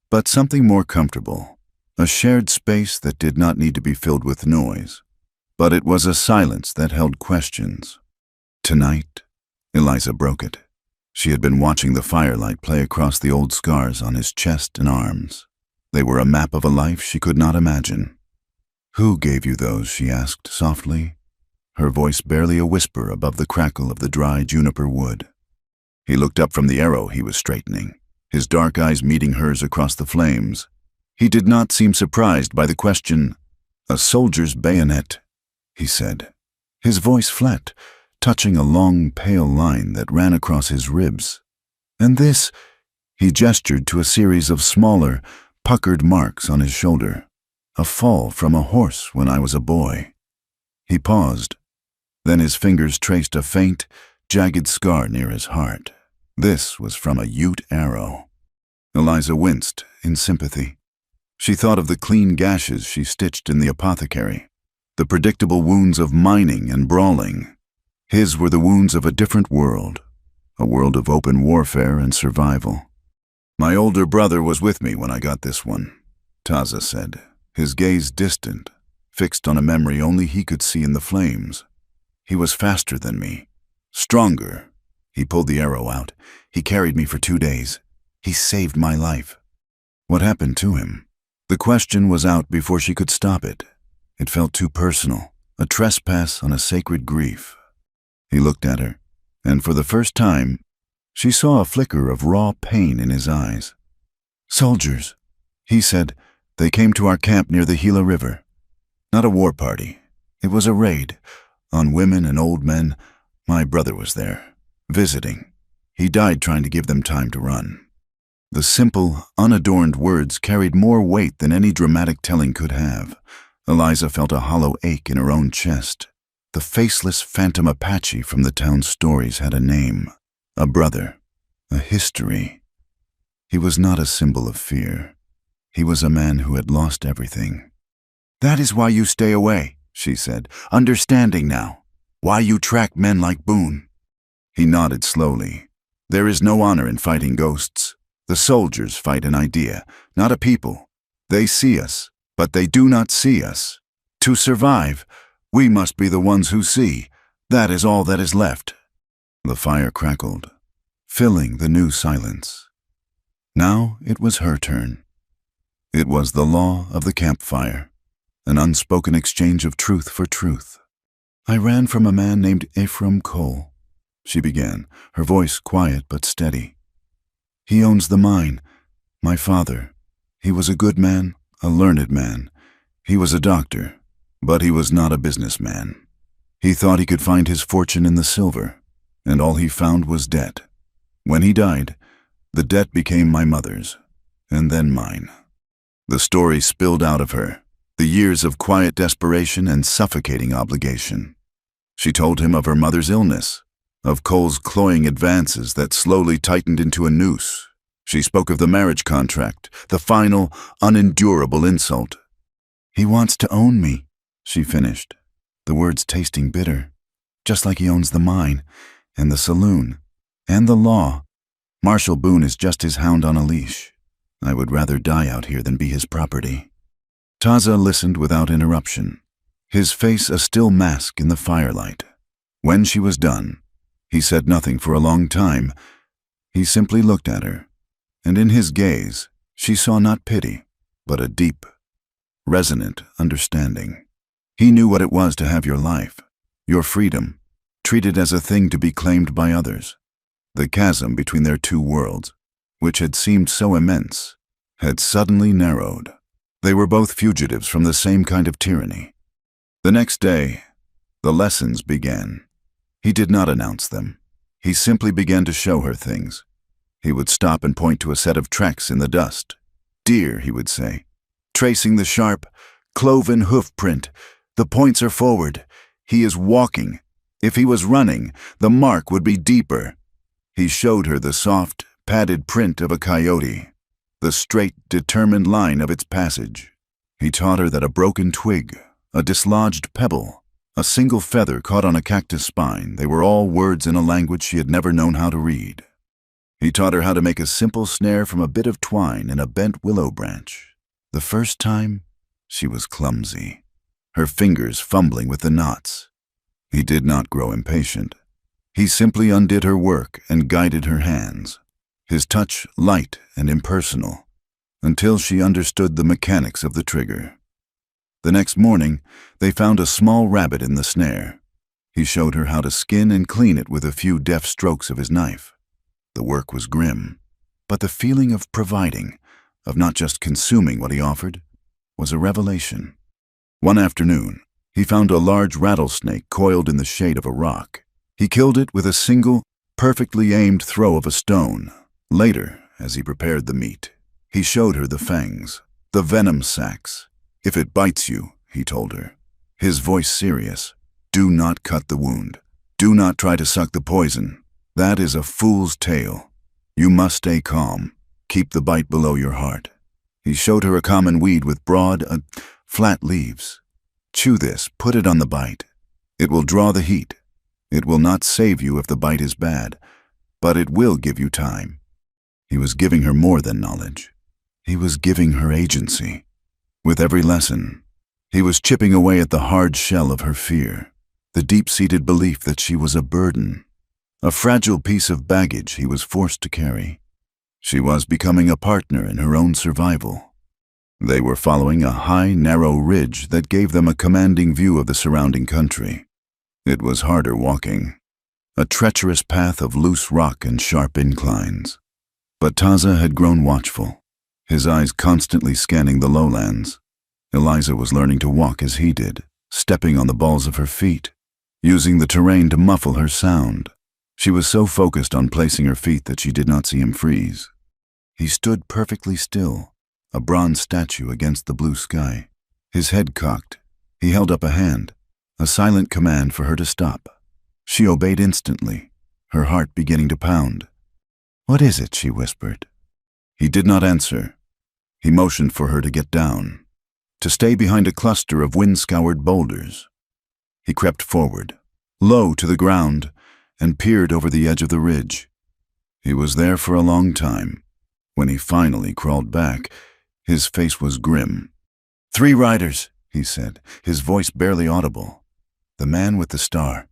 but something more comfortable. A shared space that did not need to be filled with noise, but it was a silence that held questions. Tonight, Eliza broke it. She had been watching the firelight play across the old scars on his chest and arms. They were a map of a life she could not imagine. "Who gave you those?" she asked softly, her voice barely a whisper above the crackle of the dry juniper wood. He looked up from the arrow he was straightening, his dark eyes meeting hers across the flames. He did not seem surprised by the question. "A soldier's bayonet," he said, his voice flat, touching a long, pale line that ran across his ribs. "And this," he gestured to a series of smaller, puckered marks on his shoulder. "A fall from a horse when I was a boy." He paused. Then his fingers traced a faint, jagged scar near his heart. This was from a Ute arrow. Eliza winced in sympathy. She thought of the clean gashes she stitched in the apothecary, the predictable wounds of mining and brawling. His were the wounds of a different world, a world of open warfare and survival. "My older brother was with me when I got this one," Taza said, his gaze distant, fixed on a memory only he could see in the flames. "He was faster than me, stronger." He pulled the arrow out. "He carried me for 2 days. He saved my life." What happened to him? The question was out before she could stop it. It felt too personal, a trespass on a sacred grief. He looked at her, and for the first time, she saw a flicker of raw pain in his eyes. "Soldiers," he said. "They came to our camp near the Gila River. Not a war party. It was a raid on women and old men. My brother was there, visiting. He died trying to give them time to run." The simple, unadorned words carried more weight than any dramatic telling could have. Eliza felt a hollow ache in her own chest. The faceless phantom Apache from the town's stories had a name, a brother, a history. He was not a symbol of fear. He was a man who had lost everything. "That is why you stay away," she said, "understanding now. Why you track men like Boone." He nodded slowly. "There is no honor in fighting ghosts. The soldiers fight an idea, not a people. They see us, but they do not see us. To survive, we must be the ones who see. That is all that is left." The fire crackled, filling the new silence. Now it was her turn. It was the law of the campfire, an unspoken exchange of truth for truth. "I ran from a man named Ephraim Cole," she began, her voice quiet but steady. "He owns the mine. My father. He was a good man, a learned man. He was a doctor, but he was not a businessman. He thought he could find his fortune in the silver, and all he found was debt. When he died, the debt became my mother's, and then mine." The story spilled out of her, the years of quiet desperation and suffocating obligation. She told him of her mother's illness, of Cole's cloying advances that slowly tightened into a noose. She spoke of the marriage contract, the final, unendurable insult. "He wants to own me," she finished, the words tasting bitter. "Just like he owns the mine, and the saloon, and the law. Marshal Boone is just his hound on a leash. I would rather die out here than be his property." Taza listened without interruption, his face a still mask in the firelight. When she was done, he said nothing for a long time. He simply looked at her, and in his gaze she saw not pity, but a deep, resonant understanding. He knew what it was to have your life, your freedom, treated as a thing to be claimed by others. The chasm between their two worlds, which had seemed so immense, had suddenly narrowed. They were both fugitives from the same kind of tyranny. The next day, the lessons began. He did not announce them. He simply began to show her things. He would stop and point to a set of tracks in the dust. "Deer," he would say, "tracing the sharp, cloven hoof print. The points are forward. He is walking. If he was running, the mark would be deeper." He showed her the soft, padded print of a coyote, the straight, determined line of its passage. He taught her that a broken twig, a dislodged pebble, a single feather caught on a cactus spine, they were all words in a language she had never known how to read. He taught her how to make a simple snare from a bit of twine in a bent willow branch. The first time, she was clumsy, her fingers fumbling with the knots. He did not grow impatient. He simply undid her work and guided her hands, his touch light and impersonal, until she understood the mechanics of the trigger. The next morning, they found a small rabbit in the snare. He showed her how to skin and clean it with a few deft strokes of his knife. The work was grim, but the feeling of providing, of not just consuming what he offered, was a revelation. One afternoon, he found a large rattlesnake coiled in the shade of a rock. He killed it with a single, perfectly aimed throw of a stone. Later, as he prepared the meat, he showed her the fangs, the venom sacs. "If it bites you," he told her, his voice serious, "do not cut the wound. Do not try to suck the poison. That is a fool's tale. You must stay calm. Keep the bite below your heart." He showed her a common weed with broad, flat leaves. "Chew this, put it on the bite. It will draw the heat. It will not save you if the bite is bad, but it will give you time." He was giving her more than knowledge. He was giving her agency. With every lesson, he was chipping away at the hard shell of her fear, the deep-seated belief that she was a burden, a fragile piece of baggage he was forced to carry. She was becoming a partner in her own survival. They were following a high, narrow ridge that gave them a commanding view of the surrounding country. It was harder walking, a treacherous path of loose rock and sharp inclines. But Taza had grown watchful, his eyes constantly scanning the lowlands. Eliza was learning to walk as he did, stepping on the balls of her feet, using the terrain to muffle her sound. She was so focused on placing her feet that she did not see him freeze. He stood perfectly still, a bronze statue against the blue sky. His head cocked, he held up a hand, a silent command for her to stop. She obeyed instantly, her heart beginning to pound. "What is it?" she whispered. He did not answer. He motioned for her to get down, to stay behind a cluster of wind-scoured boulders. He crept forward, low to the ground, and peered over the edge of the ridge. He was there for a long time. When he finally crawled back, his face was grim. "3 riders," he said, his voice barely audible. "The man with the star.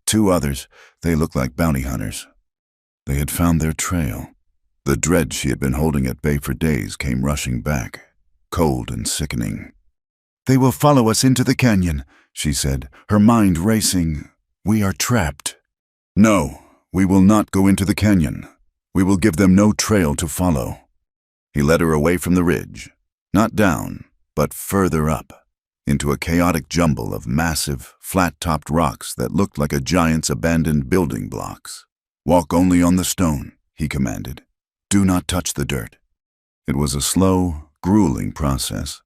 2 others, they looked like bounty hunters." They had found their trail. The dread she had been holding at bay for days came rushing back, cold and sickening. "They will follow us into the canyon," she said, her mind racing. "We are trapped." "No, we will not go into the canyon. We will give them no trail to follow." He led her away from the ridge, not down, but further up, into a chaotic jumble of massive, flat-topped rocks that looked like a giant's abandoned building blocks. "Walk only on the stone," he commanded. "Do not touch the dirt." It was a slow, grueling process.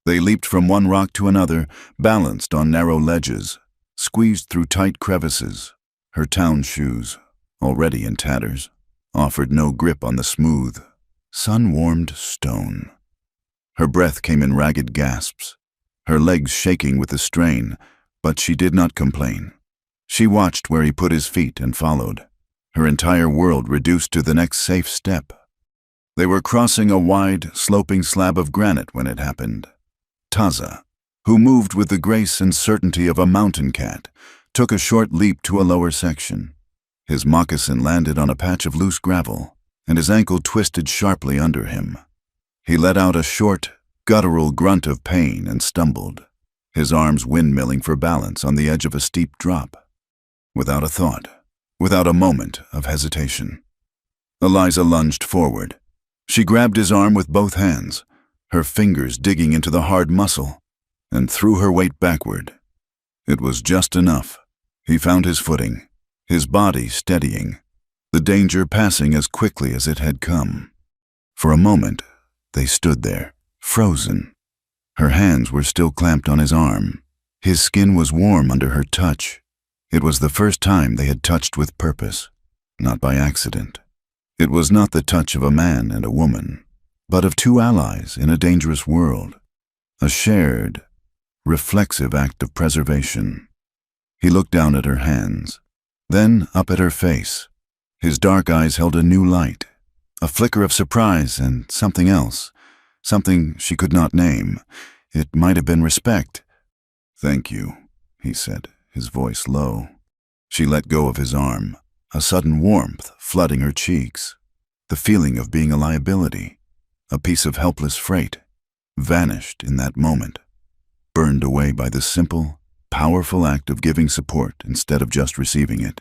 They leaped from one rock to another, balanced on narrow ledges, squeezed through tight crevices. Her town shoes, already in tatters, offered no grip on the smooth, sun-warmed stone. Her breath came in ragged gasps, her legs shaking with the strain, but she did not complain. She watched where he put his feet and followed, her entire world reduced to the next safe step. They were crossing a wide, sloping slab of granite when it happened. Taza, who moved with the grace and certainty of a mountain cat, took a short leap to a lower section. His moccasin landed on a patch of loose gravel, and his ankle twisted sharply under him. He let out a short, guttural grunt of pain and stumbled, his arms windmilling for balance on the edge of a steep drop. Without a thought, without a moment of hesitation, Eliza lunged forward. She grabbed his arm with both hands, her fingers digging into the hard muscle, and threw her weight backward. It was just enough. He found his footing, his body steadying, the danger passing as quickly as it had come. For a moment, they stood there, frozen. Her hands were still clamped on his arm. His skin was warm under her touch. It was the first time they had touched with purpose, not by accident. It was not the touch of a man and a woman, but of 2 allies in a dangerous world, a shared, reflexive act of preservation. He looked down at her hands, then up at her face. His dark eyes held a new light, a flicker of surprise and something else, something she could not name. It might have been respect. "Thank you," he said, his voice low. She let go of his arm, a sudden warmth flooding her cheeks. The feeling of being a liability, a piece of helpless freight, vanished in that moment. burned away by the simple, powerful act of giving support instead of just receiving it.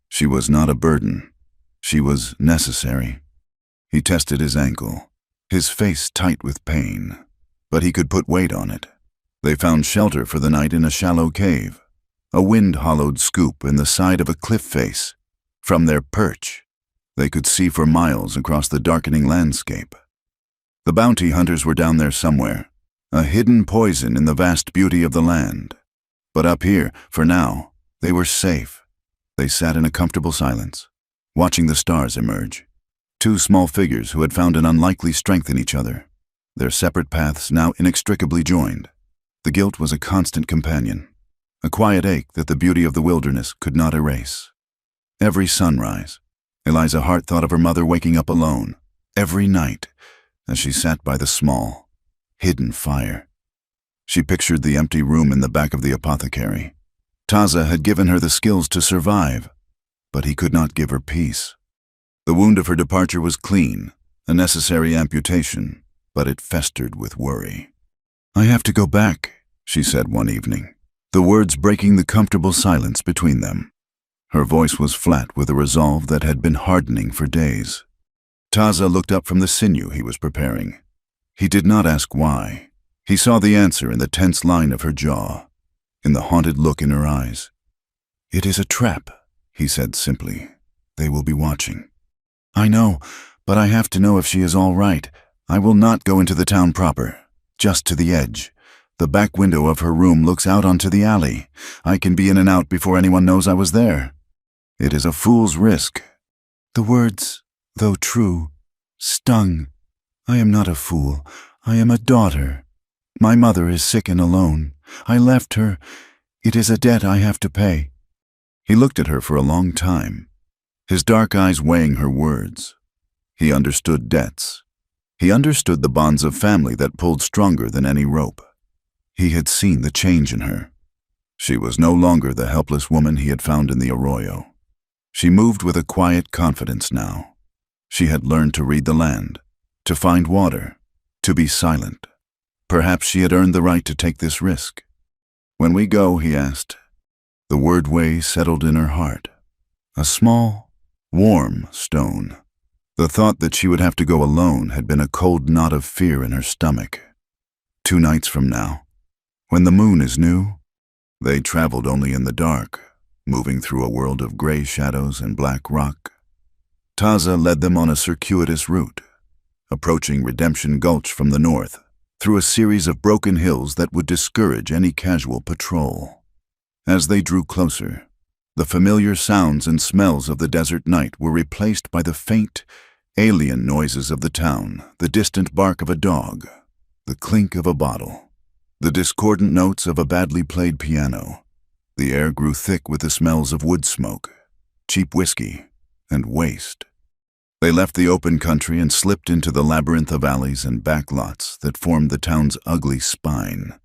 She was not a burden. She was necessary. He tested his ankle, his face tight with pain, but he could put weight on it. They found shelter for the night in a shallow cave, a wind-hollowed scoop in the side of a cliff face. From their perch, they could see for miles across the darkening landscape. The bounty hunters were down there somewhere, a hidden poison in the vast beauty of the land. But up here, for now, they were safe. They sat in a comfortable silence, watching the stars emerge. Two small figures who had found an unlikely strength in each other, their separate paths now inextricably joined. The guilt was a constant companion, a quiet ache that the beauty of the wilderness could not erase. Every sunrise, Eliza Hart thought of her mother waking up alone, every night, as she sat by the small, hidden fire. She pictured the empty room in the back of the apothecary. Taza had given her the skills to survive, but he could not give her peace. The wound of her departure was clean, a necessary amputation, but it festered with worry. "I have to go back," she said one evening, the words breaking the comfortable silence between them. Her voice was flat with a resolve that had been hardening for days. Taza looked up from the sinew he was preparing. He did not ask why. He saw the answer in the tense line of her jaw, in the haunted look in her eyes. "It is a trap," he said simply. "They will be watching." "I know, but I have to know if she is all right. I will not go into the town proper, just to the edge. The back window of her room looks out onto the alley. I can be in and out before anyone knows I was there. It is a fool's risk." The words, though true, stung. "I am not a fool. I am a daughter. My mother is sick and alone. I left her. It is a debt I have to pay." He looked at her for a long time, his dark eyes weighing her words. He understood debts. He understood the bonds of family that pulled stronger than any rope. He had seen the change in her. She was no longer the helpless woman he had found in the arroyo. She moved with a quiet confidence now. She had learned to read the land, to find water, to be silent. Perhaps she had earned the right to take this risk. "When we go," he asked. The word "way" settled in her heart. A small, warm stone. The thought that she would have to go alone had been a cold knot of fear in her stomach. 2 nights from now, when the moon is new. They traveled only in the dark, moving through a world of gray shadows and black rock. Taza led them on a circuitous route, approaching Redemption Gulch from the north, through a series of broken hills that would discourage any casual patrol. As they drew closer, the familiar sounds and smells of the desert night were replaced by the faint, alien noises of the town, the distant bark of a dog, the clink of a bottle, the discordant notes of a badly played piano. The air grew thick with the smells of wood smoke, cheap whiskey, and waste. They left the open country and slipped into the labyrinth of alleys and backlots that formed the town's ugly spine.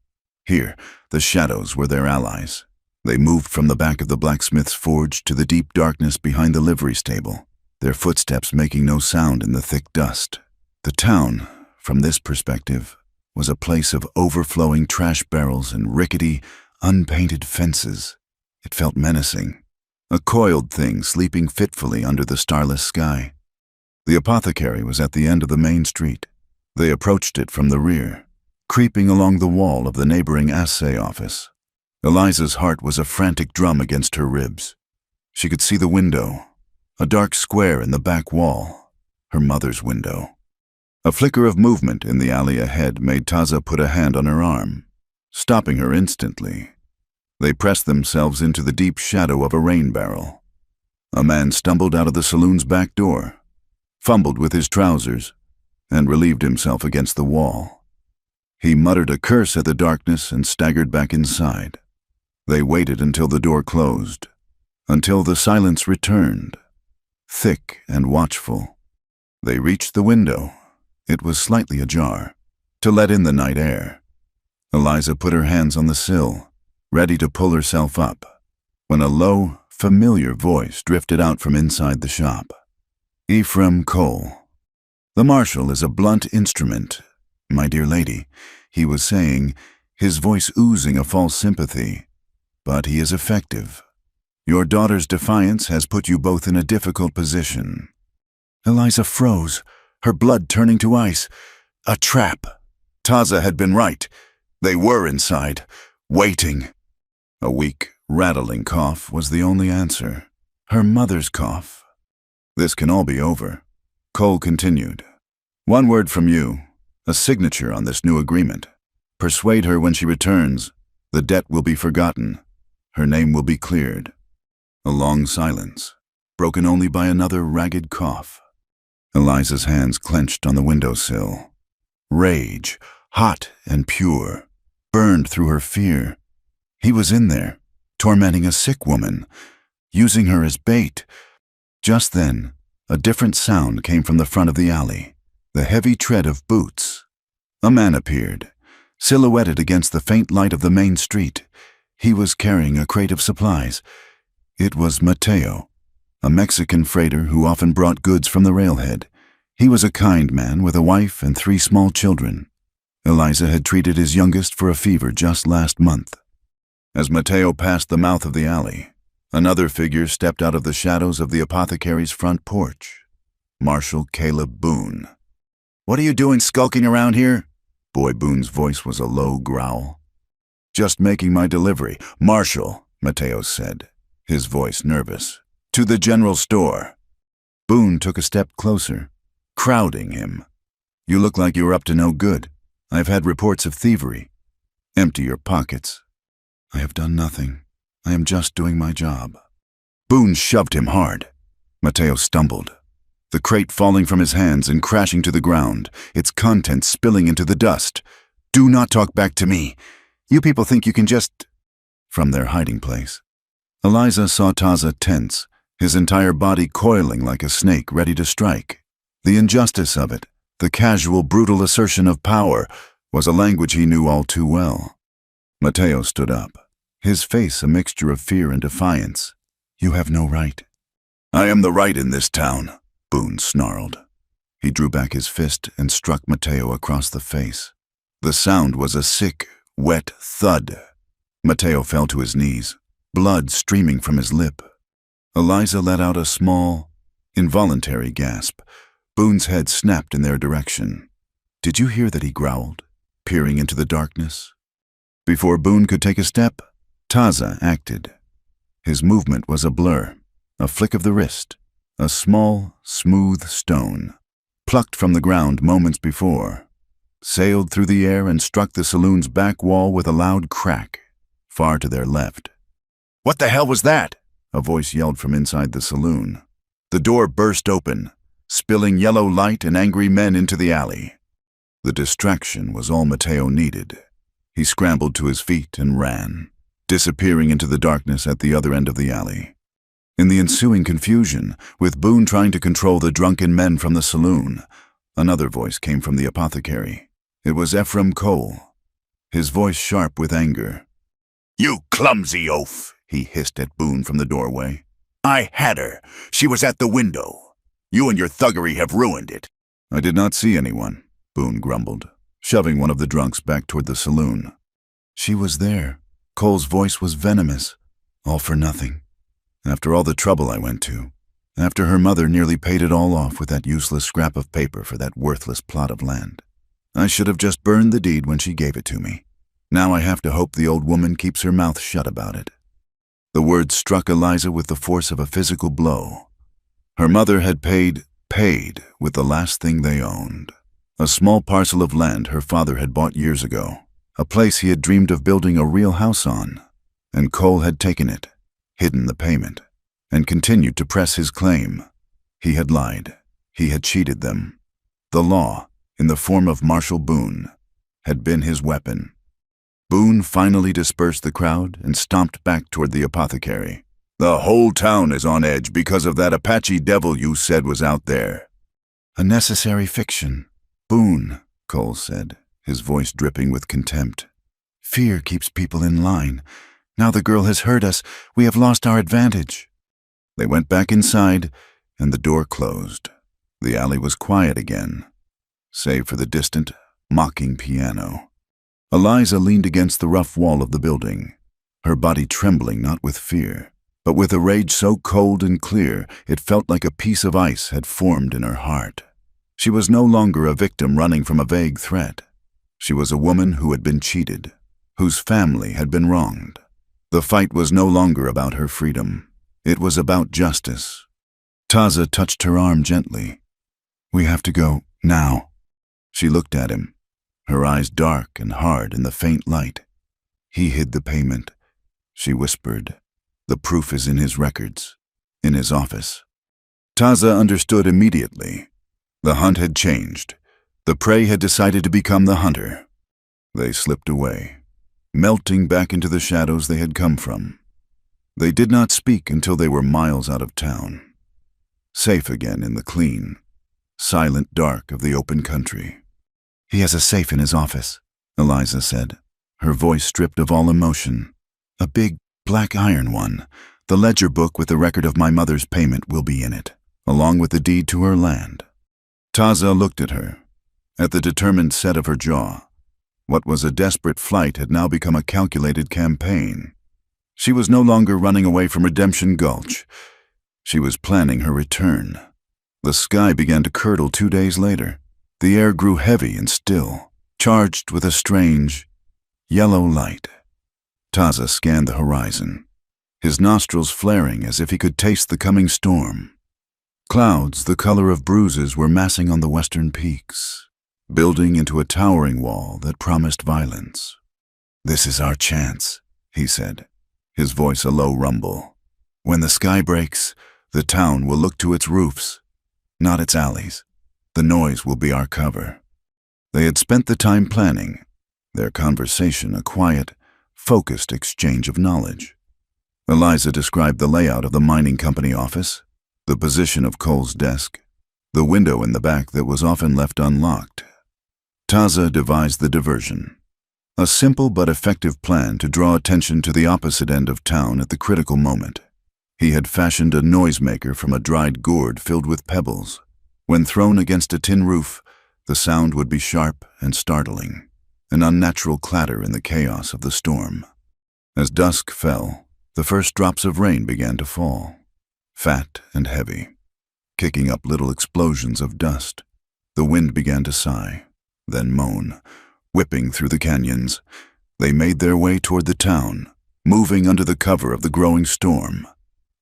Here, the shadows were their allies. They moved from the back of the blacksmith's forge to the deep darkness behind the livery stable, their footsteps making no sound in the thick dust. The town, from this perspective, was a place of overflowing trash barrels and rickety, unpainted fences. It felt menacing, a coiled thing sleeping fitfully under the starless sky. The apothecary was at the end of the main street. They approached it from the rear, creeping along the wall of the neighboring assay office. Eliza's heart was a frantic drum against her ribs. She could see the window, a dark square in the back wall, her mother's window. A flicker of movement in the alley ahead made Taza put a hand on her arm, stopping her instantly. They pressed themselves into the deep shadow of a rain barrel. A man stumbled out of the saloon's back door, fumbled with his trousers, and relieved himself against the wall. He muttered a curse at the darkness and staggered back inside. They waited until the door closed, until the silence returned, thick and watchful. They reached the window. It was slightly ajar, to let in the night air. Eliza put her hands on the sill, ready to pull herself up, when a low, familiar voice drifted out from inside the shop. "Ephraim Cole. The marshal is a blunt instrument, my dear lady," he was saying, his voice oozing a false sympathy. "But he is effective. Your daughter's defiance has put you both in a difficult position." Eliza froze, her blood turning to ice. A trap. Taza had been right. They were inside, waiting. A weak, rattling cough was the only answer. Her mother's cough. "This can all be over," Cole continued. "One word from you, a signature on this new agreement. Persuade her when she returns. The debt will be forgotten. Her name will be cleared." A long silence, broken only by another ragged cough. Eliza's hands clenched on the windowsill. Rage, hot and pure, burned through her fear. He was in there, tormenting a sick woman, using her as bait. Just then, a different sound came from the front of the alley, the heavy tread of boots. A man appeared, silhouetted against the faint light of the main street. He was carrying a crate of supplies. It was Mateo, a Mexican freighter who often brought goods from the railhead. He was a kind man with a wife and 3 small children. Eliza had treated his youngest for a fever just last month. As Mateo passed the mouth of the alley, another figure stepped out of the shadows of the apothecary's front porch. Marshal Caleb Boone. "What are you doing skulking around here?" Boy Boone's voice was a low growl. "Just making my delivery." "Marshal," Mateo said, his voice nervous. "To the general store." Boone took a step closer, crowding him. "You look like you're up to no good. I've had reports of thievery. Empty your pockets." "I have done nothing. I am just doing my job." Boone shoved him hard. Mateo stumbled, the crate falling from his hands and crashing to the ground, its contents spilling into the dust. "Do not talk back to me. You people think you can just—" From their hiding place, Eliza saw Taza tense, his entire body coiling like a snake ready to strike. The injustice of it, the casual, brutal assertion of power, was a language he knew all too well. Mateo stood up, his face a mixture of fear and defiance. "You have no right." "I am the right in this town," Boone snarled. He drew back his fist and struck Mateo across the face. The sound was a sick, wet thud. Mateo fell to his knees, blood streaming from his lip. Eliza let out a small, involuntary gasp. Boone's head snapped in their direction. "Did you hear that?" he growled, peering into the darkness. Before Boone could take a step, Taza acted. His movement was a blur, a flick of the wrist, a small, smooth stone, plucked from the ground moments before, sailed through the air and struck the saloon's back wall with a loud crack, far to their left. "What the hell was that?" a voice yelled from inside the saloon. The door burst open, spilling yellow light and angry men into the alley. The distraction was all Mateo needed. He scrambled to his feet and ran, disappearing into the darkness at the other end of the alley. In the ensuing confusion, with Boone trying to control the drunken men from the saloon, another voice came from the apothecary. It was Ephraim Cole, his voice sharp with anger. "You clumsy oaf," he hissed at Boone from the doorway. "I had her. She was at the window. You and your thuggery have ruined it." "I did not see anyone," Boone grumbled, shoving one of the drunks back toward the saloon. "She was there." Cole's voice was venomous. "All for nothing. After all the trouble I went to. After her mother nearly paid it all off with that useless scrap of paper for that worthless plot of land. I should have just burned the deed when she gave it to me. Now I have to hope the old woman keeps her mouth shut about it." The words struck Eliza with the force of a physical blow. Her mother had paid with the last thing they owned. A small parcel of land her father had bought years ago, a place he had dreamed of building a real house on. And Cole had taken it, hidden the payment, and continued to press his claim. He had lied. He had cheated them. The law, in the form of Marshal Boone, had been his weapon. Boone finally dispersed the crowd and stomped back toward the apothecary. "The whole town is on edge because of that Apache devil you said was out there." "A necessary fiction." "Boone," Cole said, his voice dripping with contempt. "Fear keeps people in line. Now the girl has heard us. We have lost our advantage." They went back inside, and the door closed. The alley was quiet again, save for the distant, mocking piano. Eliza leaned against the rough wall of the building, her body trembling not with fear, but with a rage so cold and clear it felt like a piece of ice had formed in her heart. She was no longer a victim running from a vague threat. She was a woman who had been cheated, whose family had been wronged. The fight was no longer about her freedom. It was about justice. Taza touched her arm gently. "We have to go, now." She looked at him, her eyes dark and hard in the faint light. "He hid the payment," she whispered. "The proof is in his records, in his office." Taza understood immediately. The hunt had changed. The prey had decided to become the hunter. They slipped away, melting back into the shadows they had come from. They did not speak until they were miles out of town, safe again in the clean, silent dark of the open country. "He has a safe in his office," Eliza said, her voice stripped of all emotion. "A big, black iron one. The ledger book with the record of my mother's payment will be in it, along with the deed to her land." Taza looked at her, at the determined set of her jaw. What was a desperate flight had now become a calculated campaign. She was no longer running away from Redemption Gulch. She was planning her return. The sky began to curdle 2 days later. The air grew heavy and still, charged with a strange, yellow light. Taza scanned the horizon, his nostrils flaring as if he could taste the coming storm. Clouds the color of bruises were massing on the western peaks, building into a towering wall that promised violence. "This is our chance," he said, his voice a low rumble. "When the sky breaks, the town will look to its roofs, not its alleys. The noise will be our cover." They had spent the time planning, their conversation a quiet, focused exchange of knowledge. Eliza described the layout of the mining company office, the position of Cole's desk, the window in the back that was often left unlocked. Taza devised the diversion, a simple but effective plan to draw attention to the opposite end of town at the critical moment. He had fashioned a noisemaker from a dried gourd filled with pebbles. When thrown against a tin roof, the sound would be sharp and startling, an unnatural clatter in the chaos of the storm. As dusk fell, the first drops of rain began to fall, fat and heavy, kicking up little explosions of dust. The wind began to sigh, then moan, whipping through the canyons. They made their way toward the town, moving under the cover of the growing storm.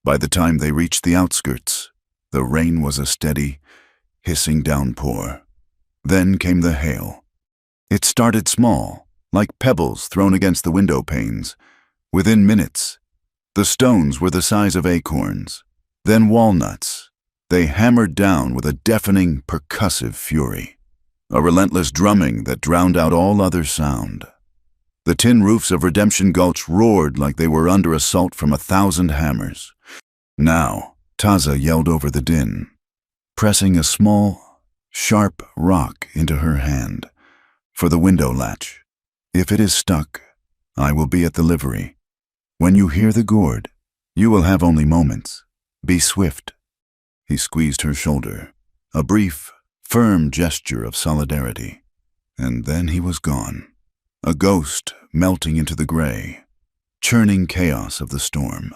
By the time they reached the outskirts, the rain was a steady, hissing downpour. Then came the hail. It started small, like pebbles thrown against the window panes. Within minutes, the stones were the size of acorns, then walnuts. They hammered down with a deafening, percussive fury, a relentless drumming that drowned out all other sound. The tin roofs of Redemption Gulch roared like they were under assault from 1,000 hammers. "Now," Taza yelled over the din, pressing a small, sharp rock into her hand. "For the window latch. If it is stuck, I will be at the livery. When you hear the gourd, you will have only moments. Be swift." He squeezed her shoulder, a brief, firm gesture of solidarity. And then he was gone, a ghost melting into the gray, churning chaos of the storm.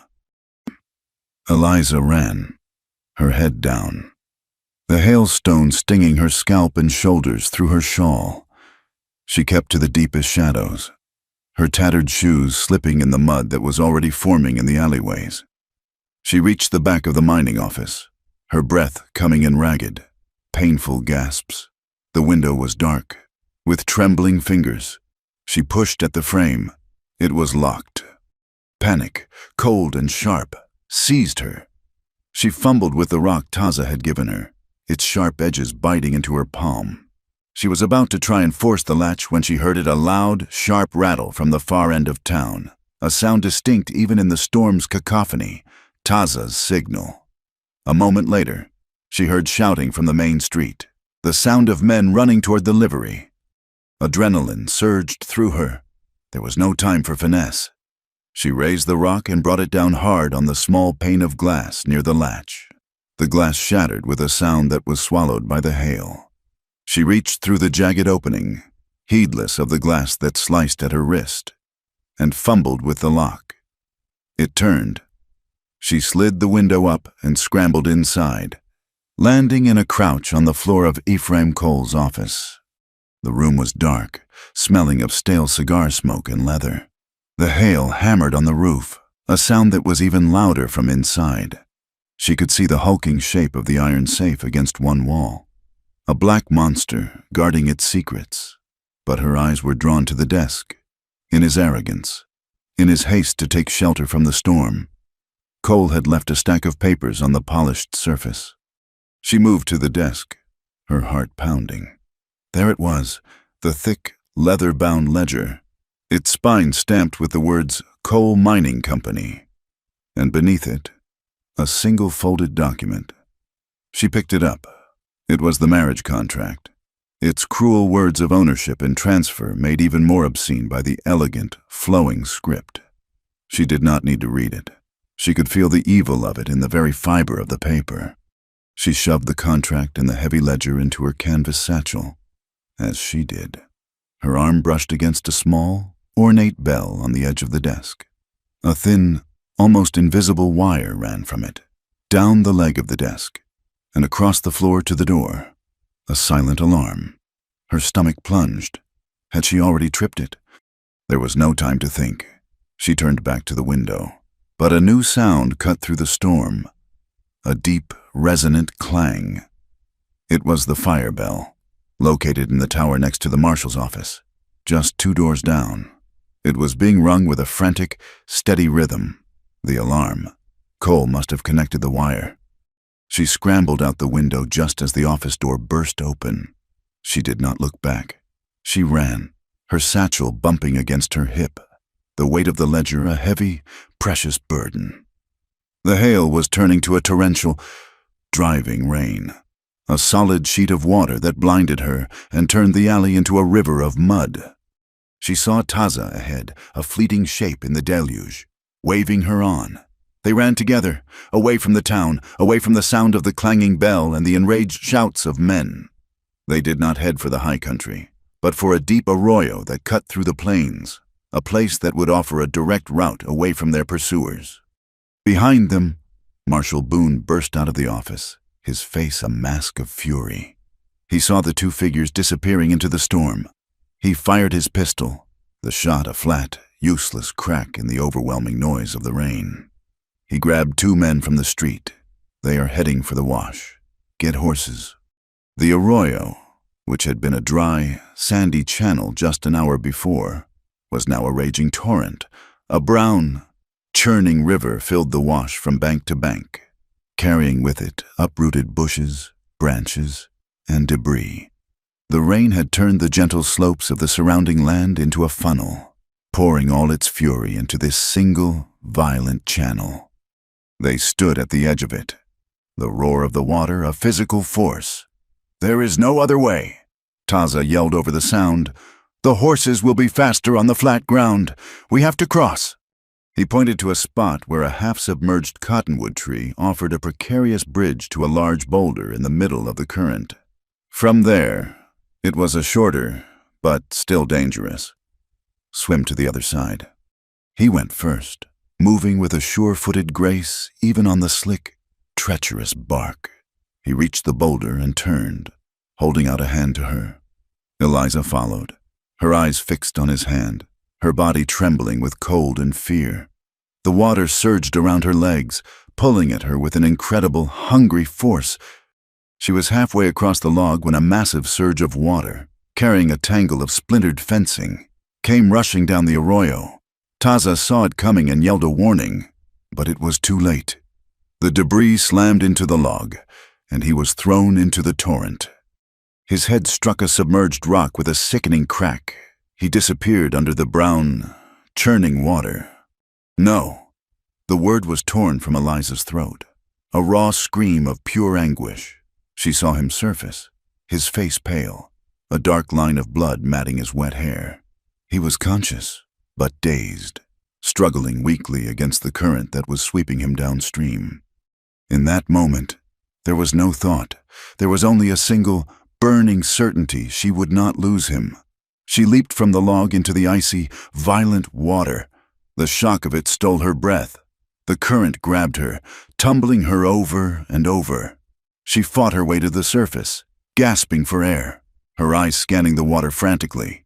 Eliza ran, her head down, the hailstone stinging her scalp and shoulders through her shawl. She kept to the deepest shadows, her tattered shoes slipping in the mud that was already forming in the alleyways. She reached the back of the mining office, her breath coming in ragged, painful gasps. The window was dark. With trembling fingers, she pushed at the frame. It was locked. Panic, cold and sharp, seized her. She fumbled with the rock Taza had given her, its sharp edges biting into her palm. She was about to try and force the latch when she heard a loud, sharp rattle from the far end of town, a sound distinct even in the storm's cacophony, Taza's signal. A moment later, she heard shouting from the main street, the sound of men running toward the livery. Adrenaline surged through her. There was no time for finesse. She raised the rock and brought it down hard on the small pane of glass near the latch. The glass shattered with a sound that was swallowed by the hail. She reached through the jagged opening, heedless of the glass that sliced at her wrist, and fumbled with the lock. It turned. She slid the window up and scrambled inside, landing in a crouch on the floor of Ephraim Cole's office. The room was dark, smelling of stale cigar smoke and leather. The hail hammered on the roof, a sound that was even louder from inside. She could see the hulking shape of the iron safe against one wall, a black monster guarding its secrets. But her eyes were drawn to the desk. In his arrogance, in his haste to take shelter from the storm, Cole had left a stack of papers on the polished surface. She moved to the desk, her heart pounding. There it was, the thick, leather-bound ledger, its spine stamped with the words Cole Mining Company, and beneath it, a single folded document. She picked it up. It was the marriage contract, its cruel words of ownership and transfer made even more obscene by the elegant, flowing script. She did not need to read it. She could feel the evil of it in the very fiber of the paper. She shoved the contract and the heavy ledger into her canvas satchel, as she did. Her arm brushed against a small, ornate bell on the edge of the desk. A thin, almost invisible wire ran from it, down the leg of the desk, and across the floor to the door. A silent alarm. Her stomach plunged. Had she already tripped it? There was no time to think. She turned back to the window. But a new sound cut through the storm. A deep, resonant clang. It was the fire bell, located in the tower next to the marshal's office, just 2 doors down. It was being rung with a frantic, steady rhythm. The alarm. Cole must have connected the wire. She scrambled out the window just as the office door burst open. She did not look back. She ran, her satchel bumping against her hip, the weight of the ledger a heavy, precious burden. The hail was turning to a torrential, driving rain, a solid sheet of water that blinded her and turned the alley into a river of mud. She saw Taza ahead, a fleeting shape in the deluge, waving her on. They ran together, away from the town, away from the sound of the clanging bell and the enraged shouts of men. They did not head for the high country, but for a deep arroyo that cut through the plains, a place that would offer a direct route away from their pursuers. Behind them, Marshal Boone burst out of the office, his face a mask of fury. He saw the 2 figures disappearing into the storm. He fired his pistol, the shot a flat, useless crack in the overwhelming noise of the rain. He grabbed 2 men from the street. They are heading for the wash. Get horses. The arroyo, which had been a dry, sandy channel just an hour before, was now a raging torrent. A brown, churning river filled the wash from bank to bank, carrying with it uprooted bushes, branches, and debris. The rain had turned the gentle slopes of the surrounding land into a funnel, pouring all its fury into this single, violent channel. They stood at the edge of it, the roar of the water a physical force. "There is no other way," Taza yelled over the sound. "The horses will be faster on the flat ground. We have to cross." He pointed to a spot where a half-submerged cottonwood tree offered a precarious bridge to a large boulder in the middle of the current. From there, it was a shorter, but still dangerous, swim to the other side. He went first, moving with a sure-footed grace even on the slick, treacherous bark. He reached the boulder and turned, holding out a hand to her. Eliza followed, her eyes fixed on his hand, her body trembling with cold and fear. The water surged around her legs, pulling at her with an incredible, hungry force. She was halfway across the log when a massive surge of water, carrying a tangle of splintered fencing, came rushing down the arroyo. Taza saw it coming and yelled a warning, but it was too late. The debris slammed into the log, and he was thrown into the torrent. His head struck a submerged rock with a sickening crack. He disappeared under the brown, churning water. No. The word was torn from Eliza's throat, a raw scream of pure anguish. She saw him surface, his face pale, a dark line of blood matting his wet hair. He was conscious, but dazed, struggling weakly against the current that was sweeping him downstream. In that moment, there was no thought. There was only a single, burning certainty she would not lose him. She leaped from the log into the icy, violent water. The shock of it stole her breath. The current grabbed her, tumbling her over and over. She fought her way to the surface, gasping for air, her eyes scanning the water frantically.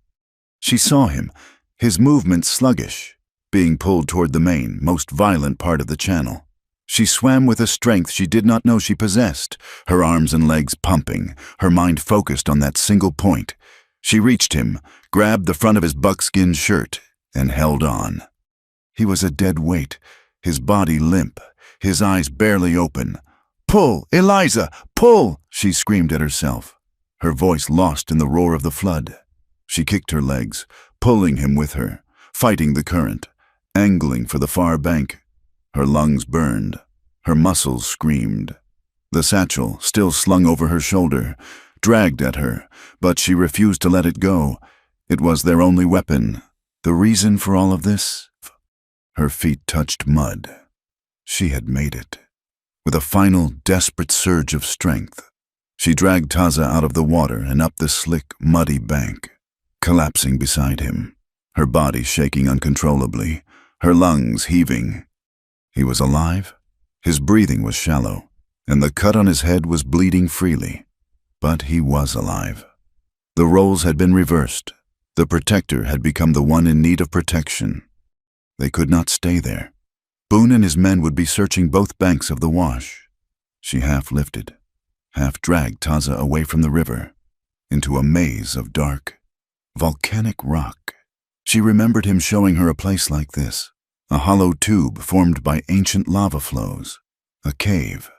She saw him, his movements sluggish, being pulled toward the main, most violent part of the channel. She swam with a strength she did not know she possessed, her arms and legs pumping, her mind focused on that single point. She reached him, grabbed the front of his buckskin shirt, and held on. He was a dead weight, his body limp, his eyes barely open. "Pull, Eliza, pull!" she screamed at herself, her voice lost in the roar of the flood. She kicked her legs, pulling him with her, fighting the current, angling for the far bank. Her lungs burned, her muscles screamed. The satchel, still slung over her shoulder, dragged at her, but she refused to let it go. It was their only weapon. The reason for all of this? Her feet touched mud. She had made it. With a final, desperate surge of strength, she dragged Taza out of the water and up the slick, muddy bank, collapsing beside him, her body shaking uncontrollably, her lungs heaving. He was alive. His breathing was shallow, and the cut on his head was bleeding freely. But he was alive. The roles had been reversed. The protector had become the one in need of protection. They could not stay there. Boone and his men would be searching both banks of the wash. She half lifted, half dragged Taza away from the river, into a maze of dark, volcanic rock. She remembered him showing her a place like this, a hollow tube formed by ancient lava flows, a cave.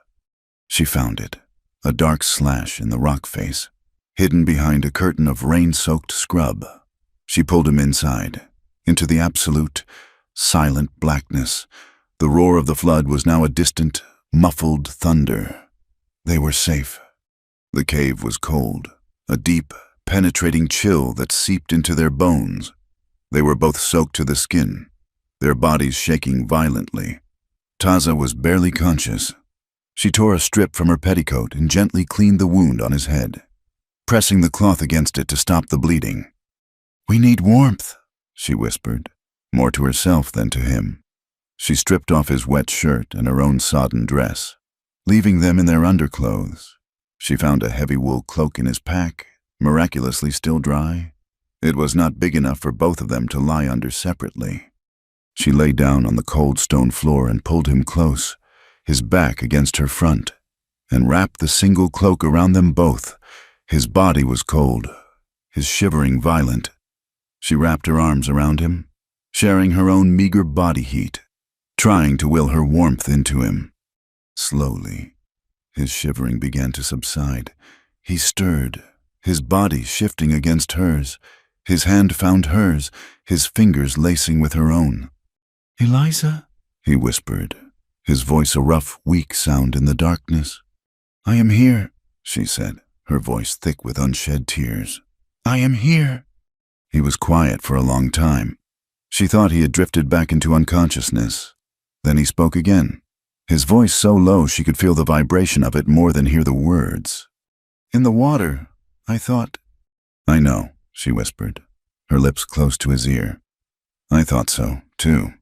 She found it, a dark slash in the rock face, hidden behind a curtain of rain-soaked scrub. She pulled him inside, into the absolute, silent blackness. The roar of the flood was now a distant, muffled thunder. They were safe. The cave was cold, a deep, penetrating chill that seeped into their bones. They were both soaked to the skin, their bodies shaking violently. Taza was barely conscious. She tore a strip from her petticoat and gently cleaned the wound on his head, pressing the cloth against it to stop the bleeding. "We need warmth," she whispered, more to herself than to him. She stripped off his wet shirt and her own sodden dress, leaving them in their underclothes. She found a heavy wool cloak in his pack, miraculously still dry. It was not big enough for both of them to lie under separately. She lay down on the cold stone floor and pulled him close, his back against her front, and wrapped the single cloak around them both. His body was cold, his shivering violent. She wrapped her arms around him, sharing her own meager body heat, trying to will her warmth into him. Slowly, his shivering began to subside. He stirred, his body shifting against hers. His hand found hers, his fingers lacing with her own. "Eliza," he whispered, his voice a rough, weak sound in the darkness. "I am here," she said, her voice thick with unshed tears. "I am here." He was quiet for a long time. She thought he had drifted back into unconsciousness. Then he spoke again, his voice so low she could feel the vibration of it more than hear the words. "In the water, I thought—" "I know," she whispered, her lips close to his ear. "I thought so, too."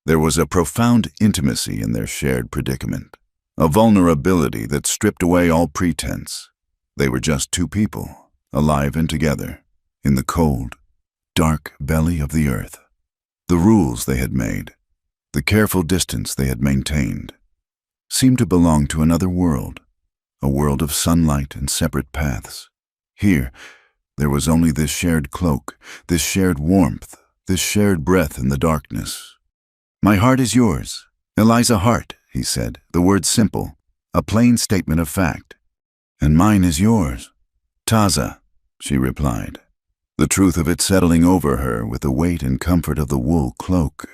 There was a profound intimacy in their shared predicament, a vulnerability that stripped away all pretense. They were just two people, alive and together, in the cold, dark belly of the earth. The rules they had made, the careful distance they had maintained, seemed to belong to another world, a world of sunlight and separate paths. Here, there was only this shared cloak, this shared warmth, this shared breath in the darkness. "My heart is yours, Eliza Hart," he said, the words simple, a plain statement of fact. "And mine is yours, Taza," she replied, the truth of it settling over her with the weight and comfort of the wool cloak.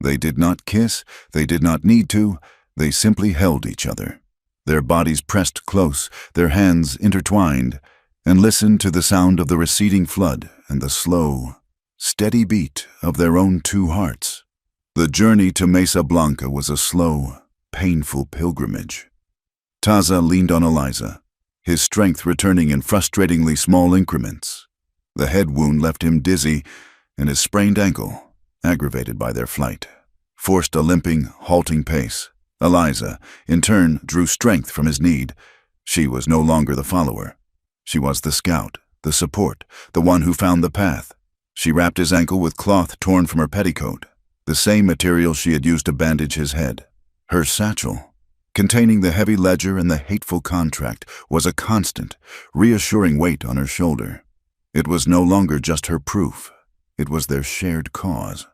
They did not kiss, they did not need to, they simply held each other, their bodies pressed close, their hands intertwined, and listened to the sound of the receding flood and the slow, steady beat of their own two hearts. The journey to Mesa Blanca was a slow, painful pilgrimage. Taza leaned on Eliza, his strength returning in frustratingly small increments. The head wound left him dizzy, and his sprained ankle, aggravated by their flight, forced a limping, halting pace. Eliza, in turn, drew strength from his need. She was no longer the follower. She was the scout, the support, the one who found the path. She wrapped his ankle with cloth torn from her petticoat, the same material she had used to bandage his head. Her satchel, containing the heavy ledger and the hateful contract, was a constant, reassuring weight on her shoulder. It was no longer just her proof. It was their shared cause.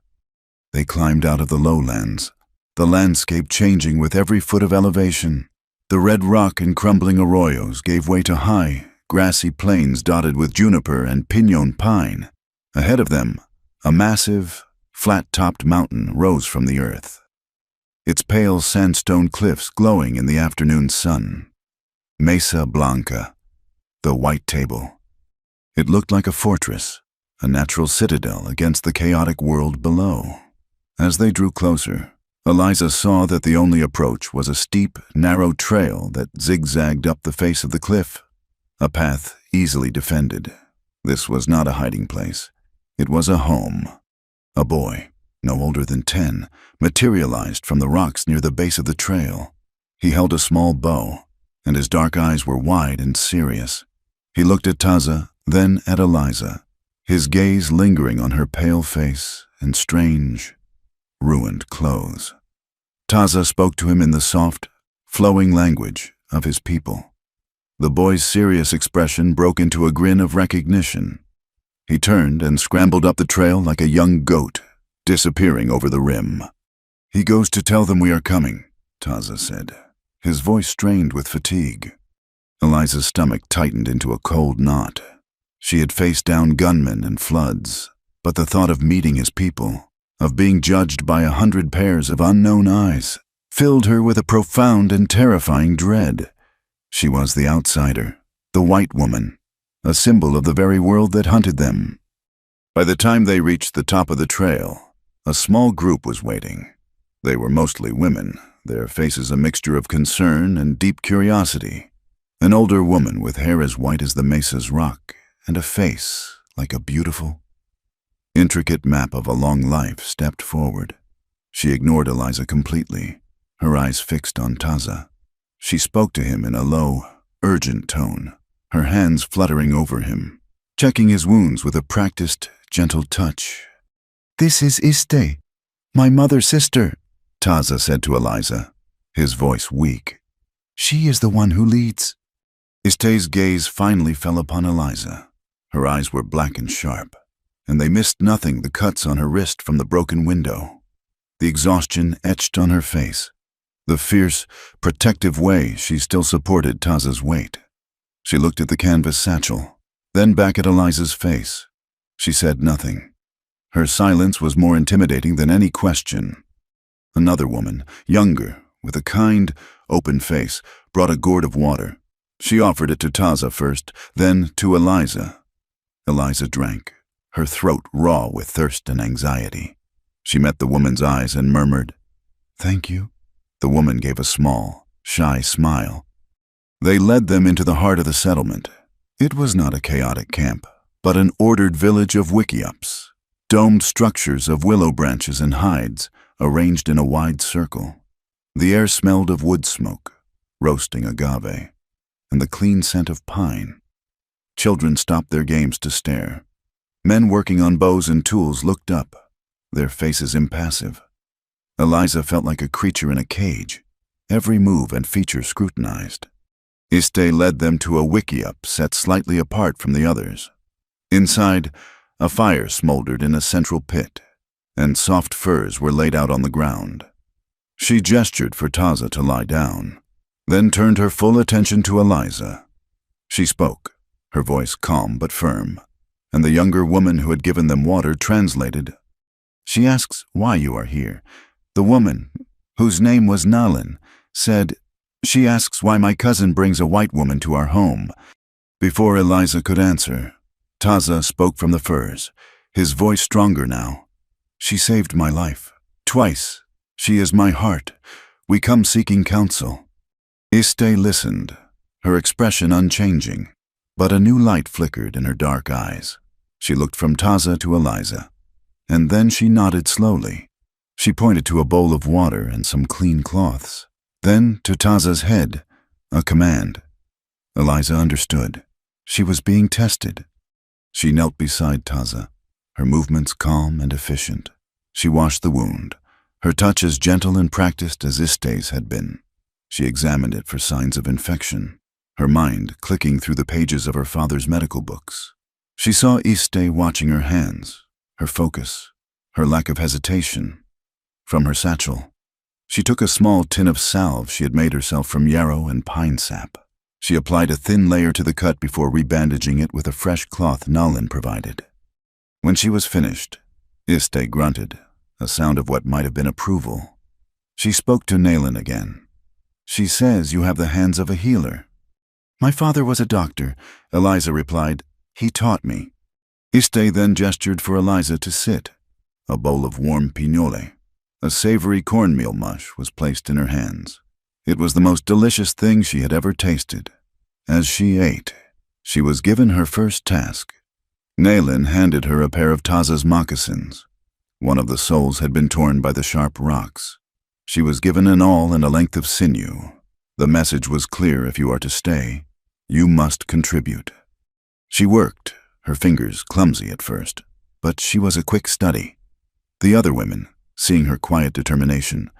They climbed out of the lowlands, the landscape changing with every foot of elevation. The red rock and crumbling arroyos gave way to high, grassy plains dotted with juniper and piñon pine. Ahead of them, a massive, flat-topped mountain rose from the earth, its pale sandstone cliffs glowing in the afternoon sun. Mesa Blanca, the White Table. It looked like a fortress, a natural citadel against the chaotic world below. As they drew closer, Eliza saw that the only approach was a steep, narrow trail that zigzagged up the face of the cliff, a path easily defended. This was not a hiding place. It was a home. A boy, no older than 10, materialized from the rocks near the base of the trail. He held a small bow, and his dark eyes were wide and serious. He looked at Taza, then at Eliza, his gaze lingering on her pale face and strange, ruined clothes. Taza spoke to him in the soft, flowing language of his people. The boy's serious expression broke into a grin of recognition. He turned and scrambled up the trail like a young goat, disappearing over the rim. "He goes to tell them we are coming," Taza said, his voice strained with fatigue. Eliza's stomach tightened into a cold knot. She had faced down gunmen and floods, but the thought of meeting his people, of being judged by 100 pairs of unknown eyes, filled her with a profound and terrifying dread. She was the outsider, the white woman, a symbol of the very world that hunted them. By the time they reached the top of the trail, a small group was waiting. They were mostly women, their faces a mixture of concern and deep curiosity. An older woman with hair as white as the mesa's rock and a face like a beautiful, intricate map of a long life stepped forward. She ignored Eliza completely, her eyes fixed on Taza. She spoke to him in a low, urgent tone, her hands fluttering over him, checking his wounds with a practiced, gentle touch. "This is Iste, my mother's sister," Taza said to Eliza, his voice weak. "She is the one who leads." Iste's gaze finally fell upon Eliza. Her eyes were black and sharp, and they missed nothing, the cuts on her wrist from the broken window, the exhaustion etched on her face, the fierce, protective way she still supported Taza's weight. She looked at the canvas satchel, then back at Eliza's face. She said nothing. Her silence was more intimidating than any question. Another woman, younger, with a kind, open face, brought a gourd of water. She offered it to Taza first, then to Eliza. Eliza drank, her throat raw with thirst and anxiety. She met the woman's eyes and murmured, "Thank you." The woman gave a small, shy smile. They led them into the heart of the settlement. It was not a chaotic camp, but an ordered village of wickiups, domed structures of willow branches and hides arranged in a wide circle. The air smelled of wood smoke, roasting agave, and the clean scent of pine. Children stopped their games to stare. Men working on bows and tools looked up, their faces impassive. Eliza felt like a creature in a cage, every move and feature scrutinized. Iste led them to a wickiup set slightly apart from the others. Inside, a fire smoldered in a central pit, and soft furs were laid out on the ground. She gestured for Taza to lie down, then turned her full attention to Eliza. She spoke, her voice calm but firm, and the younger woman who had given them water translated. "She asks why you are here. The woman, whose name was Nalin, said, she asks why my cousin brings a white woman to our home." Before Eliza could answer, Taza spoke from the furs, his voice stronger now. "She saved my life, twice. She is my heart. We come seeking counsel." Iste listened, her expression unchanging, but a new light flickered in her dark eyes. She looked from Taza to Eliza, and then she nodded slowly. She pointed to a bowl of water and some clean cloths. Then to Taza's head, a command. Eliza understood. She was being tested. She knelt beside Taza, her movements calm and efficient. She washed the wound, her touch as gentle and practiced as Iste's had been. She examined it for signs of infection, her mind clicking through the pages of her father's medical books. She saw Iste watching her hands, her focus, her lack of hesitation. From her satchel, she took a small tin of salve she had made herself from yarrow and pine sap. She applied a thin layer to the cut before rebandaging it with a fresh cloth Nalin provided. When she was finished, Iste grunted, a sound of what might have been approval. She spoke to Nalin again. She says you have the hands of a healer. My father was a doctor, Eliza replied. He taught me. Iste then gestured for Eliza to sit. A bowl of warm pinole, a savory cornmeal mush, was placed in her hands. It was the most delicious thing she had ever tasted. As she ate, she was given her first task. Nalin handed her a pair of Taza's moccasins. One of the soles had been torn by the sharp rocks. She was given an awl and a length of sinew. The message was clear: if you are to stay, you must contribute. She worked, her fingers clumsy at first, but she was a quick study. The other women, seeing her quiet determination,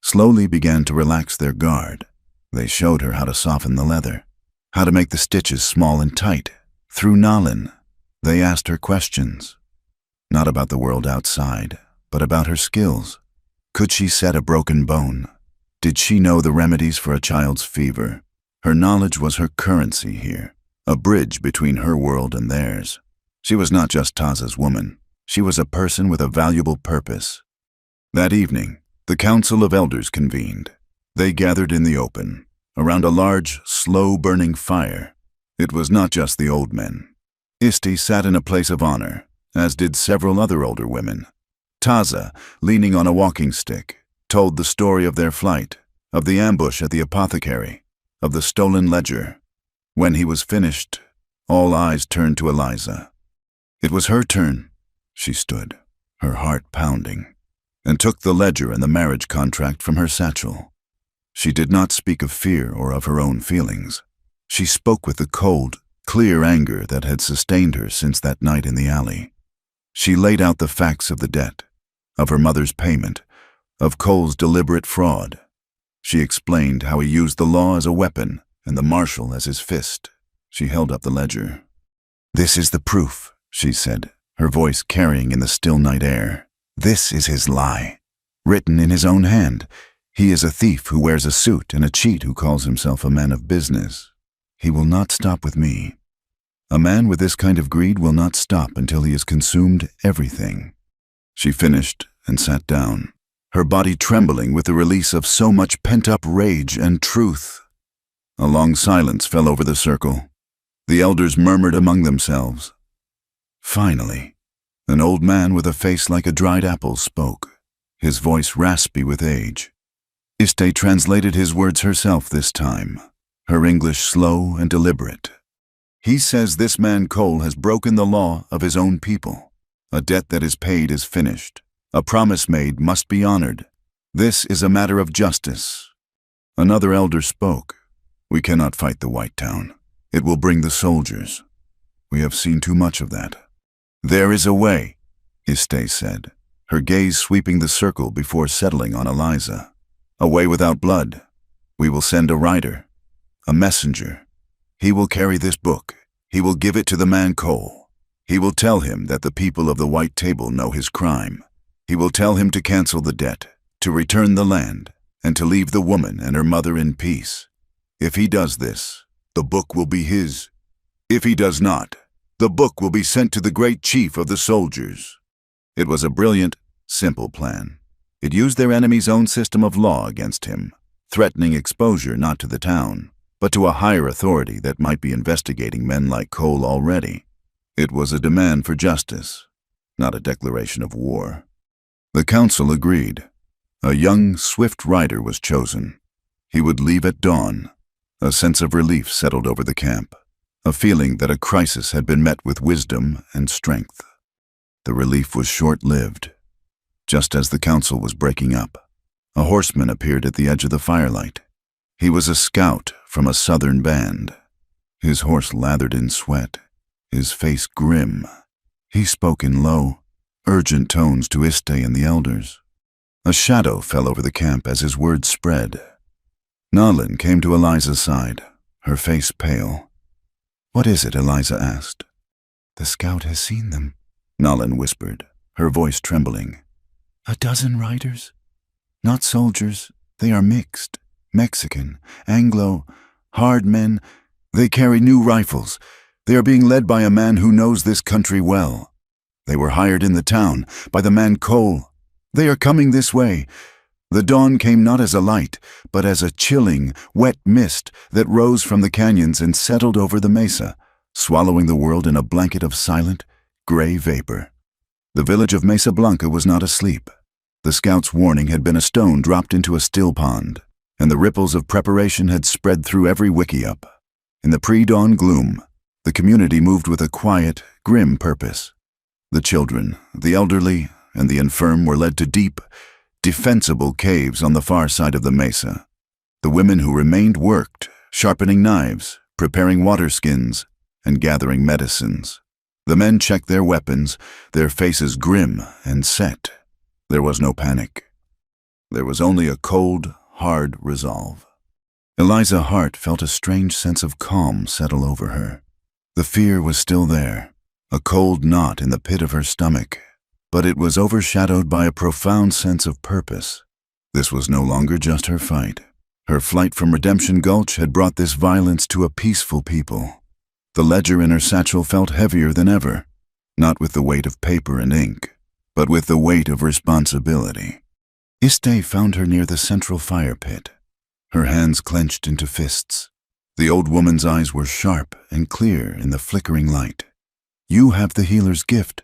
slowly began to relax their guard. They showed her how to soften the leather, how to make the stitches small and tight. Through Nalin, they asked her questions, not about the world outside, but about her skills. Could she set a broken bone? Did she know the remedies for a child's fever? Her knowledge was her currency here, a bridge between her world and theirs. She was not just Taza's woman. She was a person with a valuable purpose. That evening, the Council of Elders convened. They gathered in the open, around a large, slow-burning fire. It was not just the old men. Iste sat in a place of honor, as did several other older women. Taza, leaning on a walking stick, told the story of their flight, of the ambush at the apothecary, of the stolen ledger. When he was finished, all eyes turned to Eliza. It was her turn. She stood, her heart pounding, and took the ledger and the marriage contract from her satchel. She did not speak of fear or of her own feelings. She spoke with the cold, clear anger that had sustained her since that night in the alley. She laid out the facts of the debt, of her mother's payment, of Cole's deliberate fraud. She explained how he used the law as a weapon and the marshal as his fist. She held up the ledger. "This is the proof," she said, her voice carrying in the still night air. "This is his lie, written in his own hand. He is a thief who wears a suit and a cheat who calls himself a man of business. He will not stop with me. A man with this kind of greed will not stop until he has consumed everything." She finished and sat down, her body trembling with the release of so much pent-up rage and truth. A long silence fell over the circle. The elders murmured among themselves. Finally, an old man with a face like a dried apple spoke, his voice raspy with age. Iste translated his words herself this time, her English slow and deliberate. "He says this man Cole has broken the law of his own people. A debt that is paid is finished. A promise made must be honored. This is a matter of justice." Another elder spoke. "We cannot fight the White Town. It will bring the soldiers. We have seen too much of that." "There is a way," Iste said, her gaze sweeping the circle before settling on Eliza. "A way without blood. We will send a rider, a messenger. He will carry this book. He will give it to the man Cole. He will tell him that the people of the White Table know his crime. He will tell him to cancel the debt, to return the land, and to leave the woman and her mother in peace. If he does this, the book will be his. If he does not, the book will be sent to the great chief of the soldiers." It was a brilliant, simple plan. It used their enemy's own system of law against him, threatening exposure not to the town, but to a higher authority that might be investigating men like Cole already. It was a demand for justice, not a declaration of war. The council agreed. A young, swift rider was chosen. He would leave at dawn. A sense of relief settled over the camp. a feeling that a crisis had been met with wisdom and strength. The relief was short-lived. Just as the council was breaking up, a horseman appeared at the edge of the firelight. He was a scout from a southern band. His horse lathered in sweat, his face grim. He spoke in low, urgent tones to Iste and the elders. A shadow fell over the camp as his words spread. Nalin came to Eliza's side, her face pale. "What is it?" Eliza asked. "The scout has seen them," Nalin whispered, her voice trembling. "A dozen riders. Not soldiers, they are mixed. Mexican, Anglo, hard men. They carry new rifles. They are being led by a man who knows this country well. They were hired in the town by the man Cole. They are coming this way." The dawn came not as a light, but as a chilling, wet mist that rose from the canyons and settled over the mesa, swallowing the world in a blanket of silent, gray vapor. The village of Mesa Blanca was not asleep. The scout's warning had been a stone dropped into a still pond, and the ripples of preparation had spread through every wickiup. In the pre-dawn gloom, the community moved with a quiet, grim purpose. The children, the elderly, and the infirm were led to deep, defensible caves on the far side of the mesa. The women who remained worked, sharpening knives, preparing water skins, and gathering medicines. The men checked their weapons, their faces grim and set. There was no panic. There was only a cold, hard resolve. Eliza Hart felt a strange sense of calm settle over her. The fear was still there, a cold knot in the pit of her stomach, but it was overshadowed by a profound sense of purpose. This was no longer just her fight. Her flight from Redemption Gulch had brought this violence to a peaceful people. The ledger in her satchel felt heavier than ever, not with the weight of paper and ink, but with the weight of responsibility. Iste found her near the central fire pit, her hands clenched into fists. The old woman's eyes were sharp and clear in the flickering light. "You have the healer's gift,"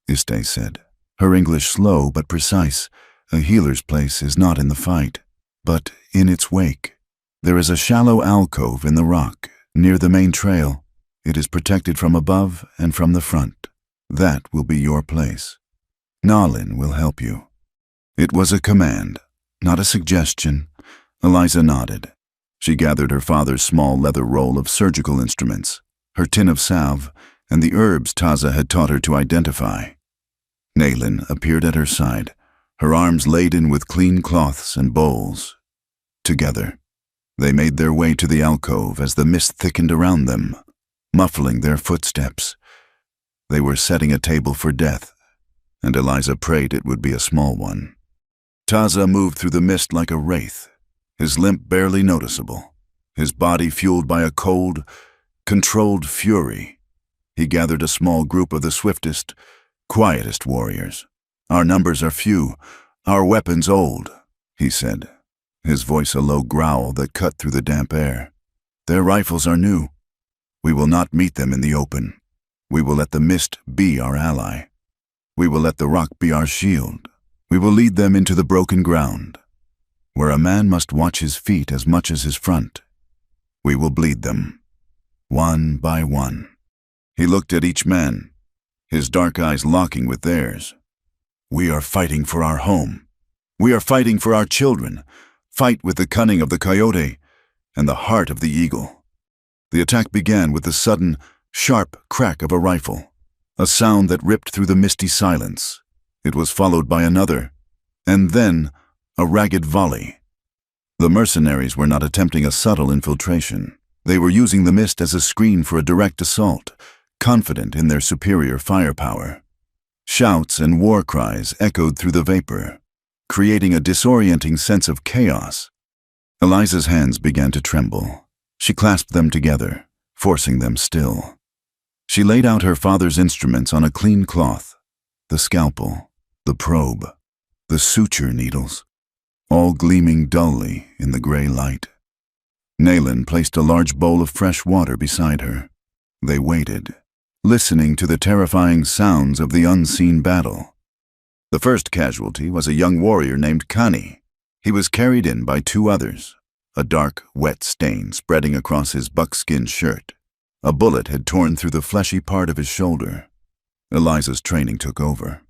Iste said, her English slow but precise. "A healer's place is not in the fight, but in its wake. There is a shallow alcove in the rock, near the main trail. It is protected from above and from the front. That will be your place. Nalin will help you." It was a command, not a suggestion. Eliza nodded. She gathered her father's small leather roll of surgical instruments, her tin of salve, and the herbs Taza had taught her to identify. Nalin appeared at her side, her arms laden with clean cloths and bowls. Together, they made their way to the alcove as the mist thickened around them, muffling their footsteps. They were setting a table for death, and Eliza prayed it would be a small one. Taza moved through the mist like a wraith, his limp barely noticeable, his body fueled by a cold, controlled fury. He gathered a small group of the swiftest, quietest warriors. "Our numbers are few, our weapons old," he said, his voice a low growl that cut through the damp air. "Their rifles are new. We will not meet them in the open. We will let the mist be our ally. We will let the rock be our shield. We will lead them into the broken ground, where a man must watch his feet as much as his front. We will bleed them, one by one." He looked at each man, his dark eyes locking with theirs. "We are fighting for our home. We are fighting for our children. Fight with the cunning of the coyote and the heart of the eagle." The attack began with the sudden, sharp crack of a rifle, a sound that ripped through the misty silence. It was followed by another, and then a ragged volley. The mercenaries were not attempting a subtle infiltration. They were using the mist as a screen for a direct assault, confident in their superior firepower. Shouts and war cries echoed through the vapor, creating a disorienting sense of chaos. Eliza's hands began to tremble. She clasped them together, forcing them still. She laid out her father's instruments on a clean cloth, the scalpel, the probe, the suture needles, all gleaming dully in the gray light. Nalin placed a large bowl of fresh water beside her. They waited, listening to the terrifying sounds of the unseen battle. The first casualty was a young warrior named Kani. He was carried in by two others, a dark, wet stain spreading across his buckskin shirt. A bullet had torn through the fleshy part of his shoulder. Eliza's training took over,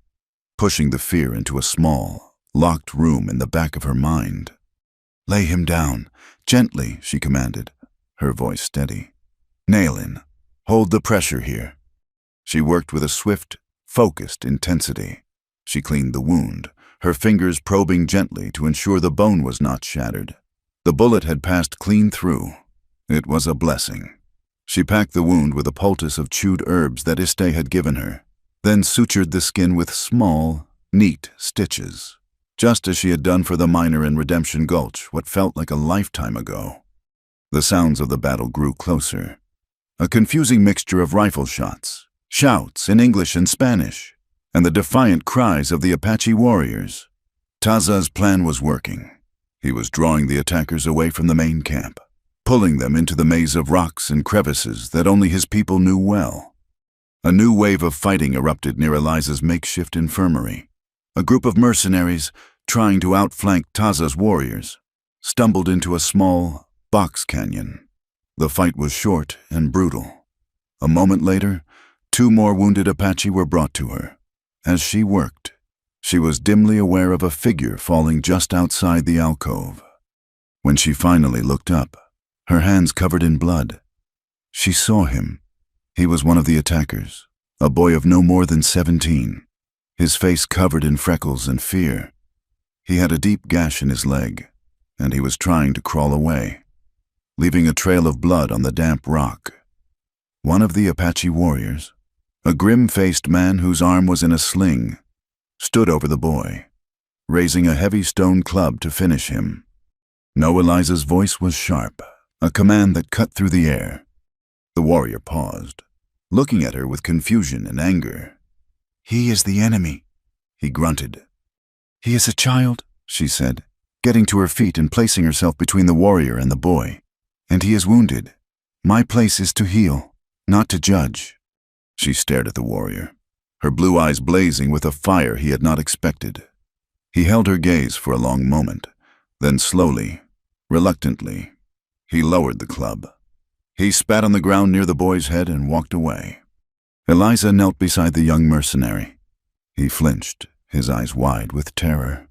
pushing the fear into a small, locked room in the back of her mind. "Lay him down, gently," she commanded, her voice steady. "Nail in. Hold the pressure here." She worked with a swift, focused intensity. She cleaned the wound, her fingers probing gently to ensure the bone was not shattered. The bullet had passed clean through. It was a blessing. She packed the wound with a poultice of chewed herbs that Iste had given her, then sutured the skin with small, neat stitches, just as she had done for the miner in Redemption Gulch what felt like a lifetime ago. The sounds of the battle grew closer, a confusing mixture of rifle shots, shouts in English and Spanish, and the defiant cries of the Apache warriors. Taza's plan was working. He was drawing the attackers away from the main camp, pulling them into the maze of rocks and crevices that only his people knew well. A new wave of fighting erupted near Eliza's makeshift infirmary. A group of mercenaries, trying to outflank Taza's warriors, stumbled into a small box canyon. The fight was short and brutal. A moment later, 2 more wounded Apache were brought to her. As she worked, she was dimly aware of a figure falling just outside the alcove. When she finally looked up, her hands covered in blood, she saw him. He was one of the attackers, a boy of no more than 17, his face covered in freckles and fear. He had a deep gash in his leg, and he was trying to crawl away, leaving a trail of blood on the damp rock. One of the Apache warriors, a grim-faced man whose arm was in a sling, stood over the boy, raising a heavy stone club to finish him. No, Eliza's voice was sharp, a command that cut through the air. The warrior paused, looking at her with confusion and anger. "He is the enemy," he grunted. "He is a child," she said, getting to her feet and placing herself between the warrior and the boy. "And he is wounded. My place is to heal, not to judge." She stared at the warrior, her blue eyes blazing with a fire he had not expected. He held her gaze for a long moment, then slowly, reluctantly, he lowered the club. He spat on the ground near the boy's head and walked away. Eliza knelt beside the young mercenary. He flinched, his eyes wide with terror.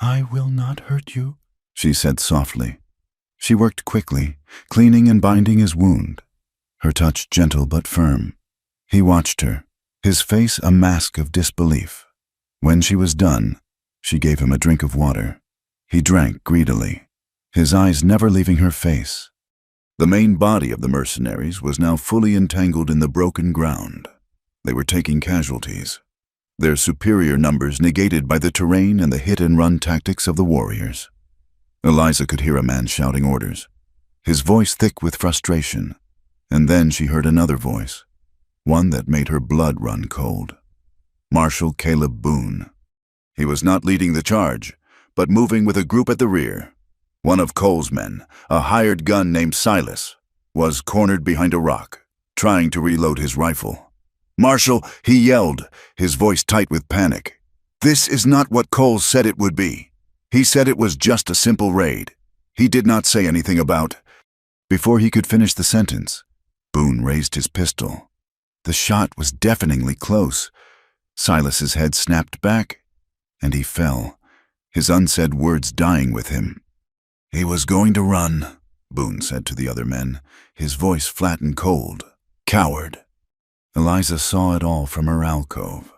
"I will not hurt you," she said softly. She worked quickly, cleaning and binding his wound, her touch gentle but firm. He watched her, his face a mask of disbelief. When she was done, she gave him a drink of water. He drank greedily, his eyes never leaving her face. The main body of the mercenaries was now fully entangled in the broken ground. They were taking casualties, their superior numbers negated by the terrain and the hit-and-run tactics of the warriors. Eliza could hear a man shouting orders, his voice thick with frustration, and then she heard another voice, one that made her blood run cold. Marshal Caleb Boone. He was not leading the charge, but moving with a group at the rear. One of Cole's men, a hired gun named Silas, was cornered behind a rock, trying to reload his rifle. "Marshal," he yelled, his voice tight with panic. "This is not what Cole said it would be. He said it was just a simple raid. He did not say anything about—" Before he could finish the sentence, Boone raised his pistol. The shot was deafeningly close. Silas's head snapped back, and he fell, his unsaid words dying with him. "He was going to run," Boone said to the other men, his voice flat and cold. "Coward." Eliza saw it all from her alcove.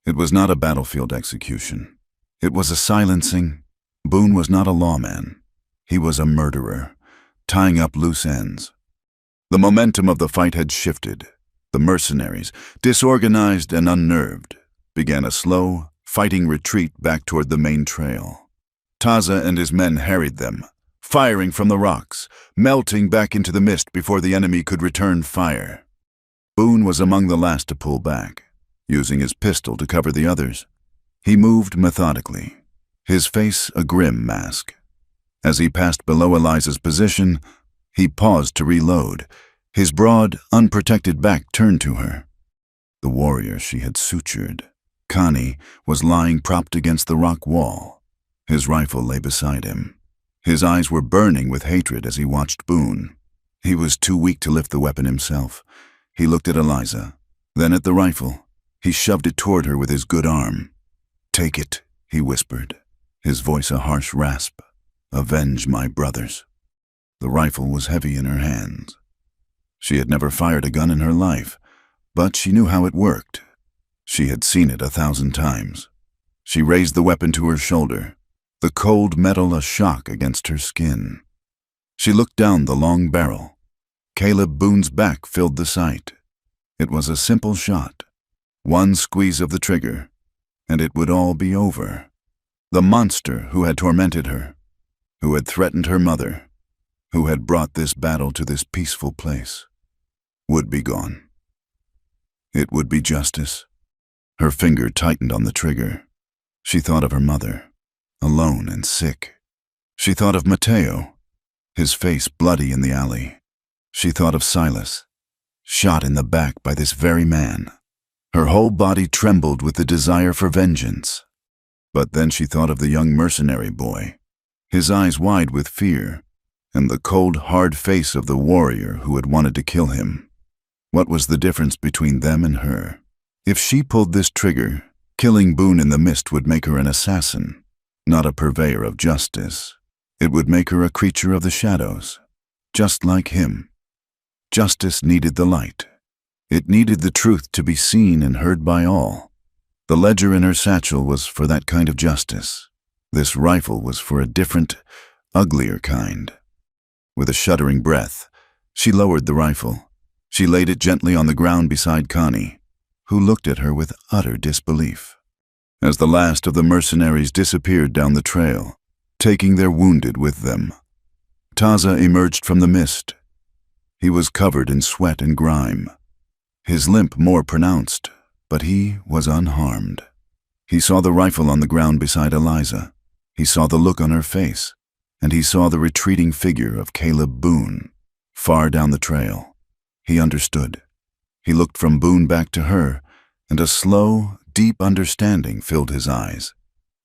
It was not a battlefield execution. It was a silencing. Boone was not a lawman. He was a murderer, tying up loose ends. The momentum of the fight had shifted. The mercenaries, disorganized and unnerved, began a slow, fighting retreat back toward the main trail. Taza and his men harried them, firing from the rocks, melting back into the mist before the enemy could return fire. Boone was among the last to pull back, using his pistol to cover the others. He moved methodically, his face a grim mask. As he passed below Eliza's position, he paused to reload, his broad, unprotected back turned to her. The warrior she had sutured, Connie, was lying propped against the rock wall. His rifle lay beside him. His eyes were burning with hatred as he watched Boone. He was too weak to lift the weapon himself. He looked at Eliza, then at the rifle. He shoved it toward her with his good arm. "Take it," he whispered, his voice a harsh rasp. "Avenge my brothers." The rifle was heavy in her hands. She had never fired a gun in her life, but she knew how it worked. She had seen it 1,000 times. She raised the weapon to her shoulder, the cold metal a shock against her skin. She looked down the long barrel. Caleb Boone's back filled the sight. It was a simple shot. One squeeze of the trigger, and it would all be over. The monster who had tormented her, who had threatened her mother, who had brought this battle to this peaceful place, would be gone. It would be justice. Her finger tightened on the trigger. She thought of her mother, alone and sick. She thought of Mateo, his face bloody in the alley. She thought of Silas, shot in the back by this very man. Her whole body trembled with the desire for vengeance. But then she thought of the young mercenary boy, his eyes wide with fear, and the cold, hard face of the warrior who had wanted to kill him. What was the difference between them and her? If she pulled this trigger, killing Boone in the mist would make her an assassin, not a purveyor of justice. It would make her a creature of the shadows, just like him. Justice needed the light. It needed the truth to be seen and heard by all. The ledger in her satchel was for that kind of justice. This rifle was for a different, uglier kind. With a shuddering breath, she lowered the rifle. She laid it gently on the ground beside Connie, who looked at her with utter disbelief. As the last of the mercenaries disappeared down the trail, taking their wounded with them, Taza emerged from the mist. He was covered in sweat and grime, his limp more pronounced, but he was unharmed. He saw the rifle on the ground beside Eliza. He saw the look on her face, and he saw the retreating figure of Caleb Boone, far down the trail. He understood. He looked from Boone back to her, and a slow, deep understanding filled his eyes.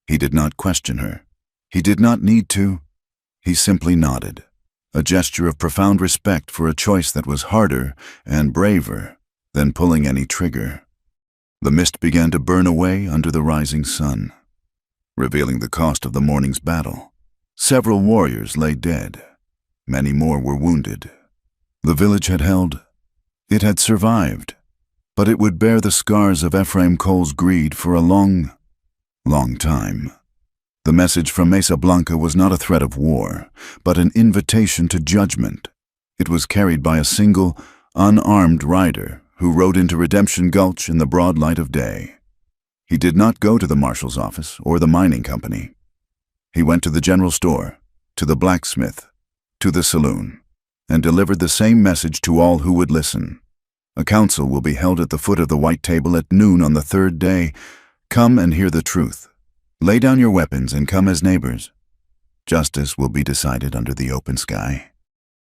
He did not question her. He did not need to. He simply nodded, a gesture of profound respect for a choice that was harder and braver than pulling any trigger. The mist began to burn away under the rising sun, revealing the cost of the morning's battle. Several warriors lay dead. Many more were wounded. The village had held. It had survived, but it would bear the scars of Ephraim Cole's greed for a long, long time. The message from Mesa Blanca was not a threat of war, but an invitation to judgment. It was carried by a single, unarmed rider who rode into Redemption Gulch in the broad light of day. He did not go to the marshal's office or the mining company. He went to the general store, to the blacksmith, to the saloon, and delivered the same message to all who would listen. A council will be held at the foot of the white table at noon on the third day. Come and hear the truth. Lay down your weapons and come as neighbors. Justice will be decided under the open sky.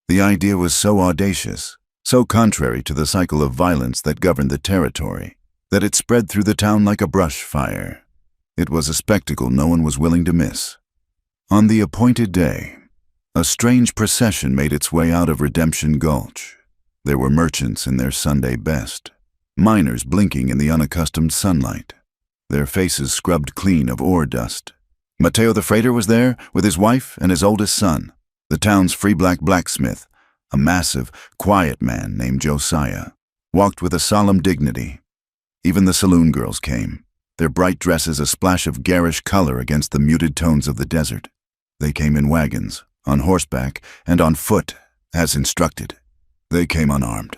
The idea was so audacious, so contrary to the cycle of violence that governed the territory, that it spread through the town like a brush fire. It was a spectacle no one was willing to miss. On the appointed day, a strange procession made its way out of Redemption Gulch. There were merchants in their Sunday best, miners blinking in the unaccustomed sunlight, their faces scrubbed clean of ore dust. Mateo the freighter was there with his wife and his oldest son, the town's free black blacksmith, a massive, quiet man named Josiah, walked with a solemn dignity. Even the saloon girls came, their bright dresses a splash of garish color against the muted tones of the desert. They came in wagons, on horseback, and on foot, as instructed. They came unarmed.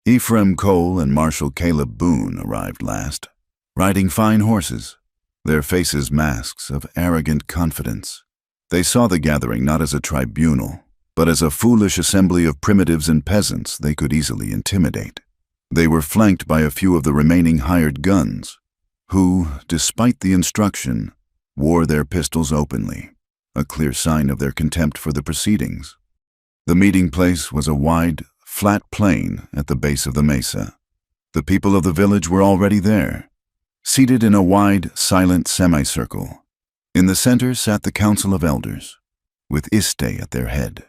Ephraim Cole and Marshal Caleb Boone arrived last, riding fine horses, their faces masks of arrogant confidence. They saw the gathering not as a tribunal, but as a foolish assembly of primitives and peasants they could easily intimidate. They were flanked by a few of the remaining hired guns, who, despite the instruction, wore their pistols openly, a clear sign of their contempt for the proceedings. The meeting place was a wide, flat plain at the base of the mesa. The people of the village were already there, seated in a wide, silent semicircle. In the center sat the council of elders, with Iste at their head.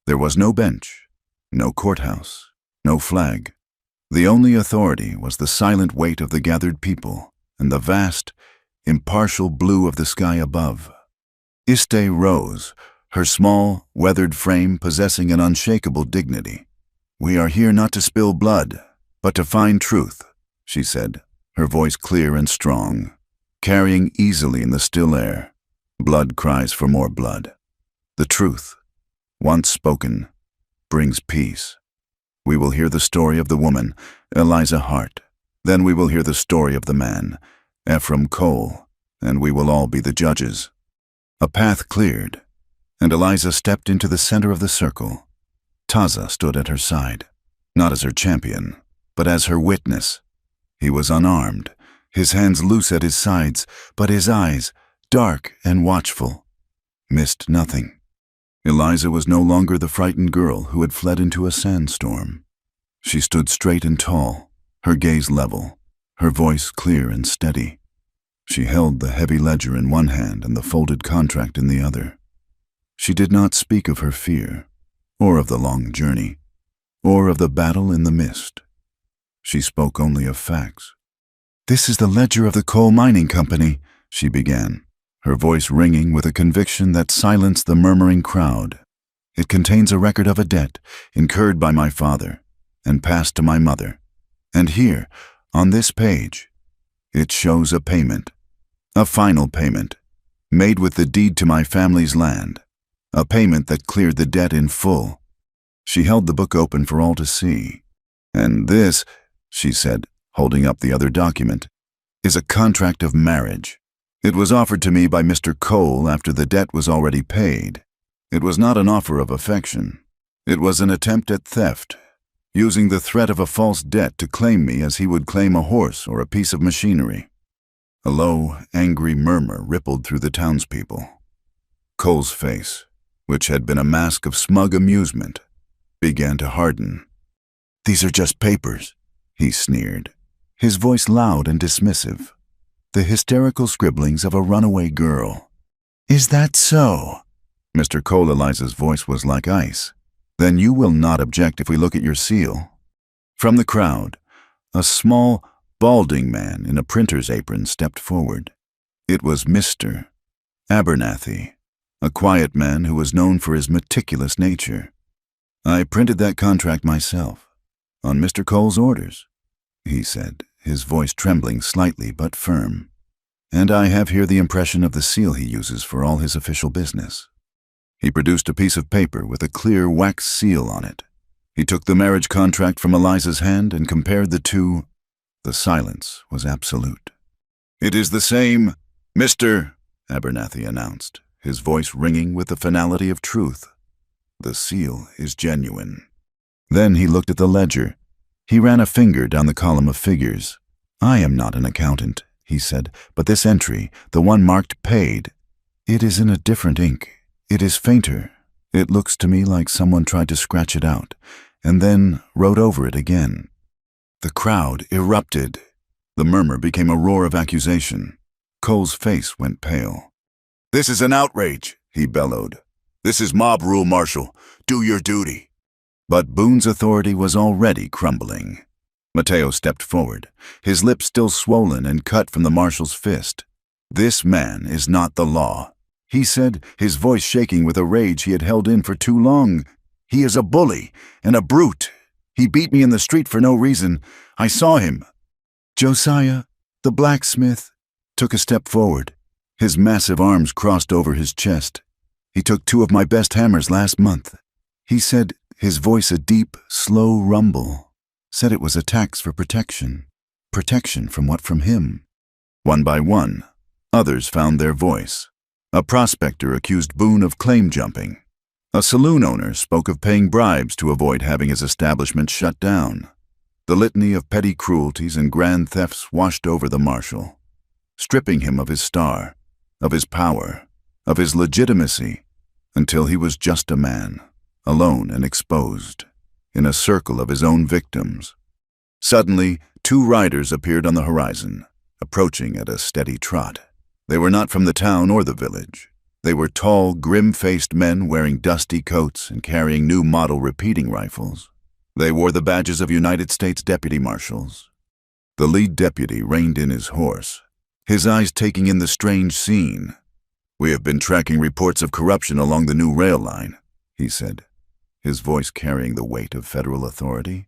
There was no bench, No courthouse, no flag. The only authority was the silent weight of the gathered people and the vast, impartial blue of the sky above. Iste rose, her small, weathered frame possessing an unshakable dignity. "We are here not to spill blood, but to find truth," she said, her voice clear and strong, carrying easily in the still air. Blood cries for more blood. The truth, once spoken, brings peace. We will hear the story of the woman, Eliza Hart. Then we will hear the story of the man, Ephraim Cole, and we will all be the judges. A path cleared, and Eliza stepped into the center of the circle. Taza stood at her side, not as her champion, but as her witness. He was unarmed, his hands loose at his sides, but his eyes, dark and watchful, missed nothing. Eliza was no longer the frightened girl who had fled into a sandstorm. She stood straight and tall, her gaze level, her voice clear and steady. She held the heavy ledger in one hand and the folded contract in the other. She did not speak of her fear, or of the long journey, or of the battle in the mist. She spoke only of facts. "This is the ledger of the coal mining company," she began, her voice ringing with a conviction that silenced the murmuring crowd. "It contains a record of a debt incurred by my father and passed to my mother. And here, on this page, it shows a payment, a final payment, made with the deed to my family's land, a payment that cleared the debt in full." She held the book open for all to see. "And this," she said, holding up the other document, "is a contract of marriage. It was offered to me by Mr. Cole after the debt was already paid. It was not an offer of affection. It was an attempt at theft, using the threat of a false debt to claim me as he would claim a horse or a piece of machinery." A low, angry murmur rippled through the townspeople. Cole's face, which had been a mask of smug amusement, began to harden. "These are just papers," he sneered, his voice loud and dismissive. The hysterical scribblings of a runaway girl. "Is that so?" Mr. Cole Eliza's voice was like ice. "Then you will not object if we look at your seal." From the crowd, a small, balding man in a printer's apron stepped forward. It was Mr. Abernathy, a quiet man who was known for his meticulous nature. "I printed that contract myself, on Mr. Cole's orders," he said, his voice trembling slightly but firm. "And I have here the impression of the seal he uses for all his official business." He produced a piece of paper with a clear wax seal on it. He took the marriage contract from Eliza's hand and compared the two. The silence was absolute. "It is the same, Mr. Abernathy announced, his voice ringing with the finality of truth. "The seal is genuine." Then he looked at the ledger. He ran a finger down the column of figures. "I am not an accountant," he said, "but this entry, the one marked paid, it is in a different ink. It is fainter. It looks to me like someone tried to scratch it out, and then wrote over it again." The crowd erupted. The murmur became a roar of accusation. Cole's face went pale. "This is an outrage," he bellowed. "This is mob rule, Marshal. Do your duty." But Boone's authority was already crumbling. Mateo stepped forward, his lips still swollen and cut from the marshal's fist. "This man is not the law," he said, his voice shaking with a rage he had held in for too long. "He is a bully and a brute. He beat me in the street for no reason. I saw him." Josiah, the blacksmith, took a step forward. His massive arms crossed over his chest. "He took 2 of my best hammers last month," he said, his voice a deep, slow rumble. "Said it was a tax for protection. Protection from what? From him." One by one, others found their voice. A prospector accused Boone of claim jumping. A saloon owner spoke of paying bribes to avoid having his establishment shut down. The litany of petty cruelties and grand thefts washed over the marshal, stripping him of his star, of his power, of his legitimacy, until he was just a man, alone and exposed, in a circle of his own victims. Suddenly, 2 riders appeared on the horizon, approaching at a steady trot. They were not from the town or the village. They were tall, grim-faced men wearing dusty coats and carrying new model repeating rifles. They wore the badges of United States deputy marshals. The lead deputy reined in his horse, his eyes taking in the strange scene. "We have been tracking reports of corruption along the new rail line," he said, his voice carrying the weight of federal authority.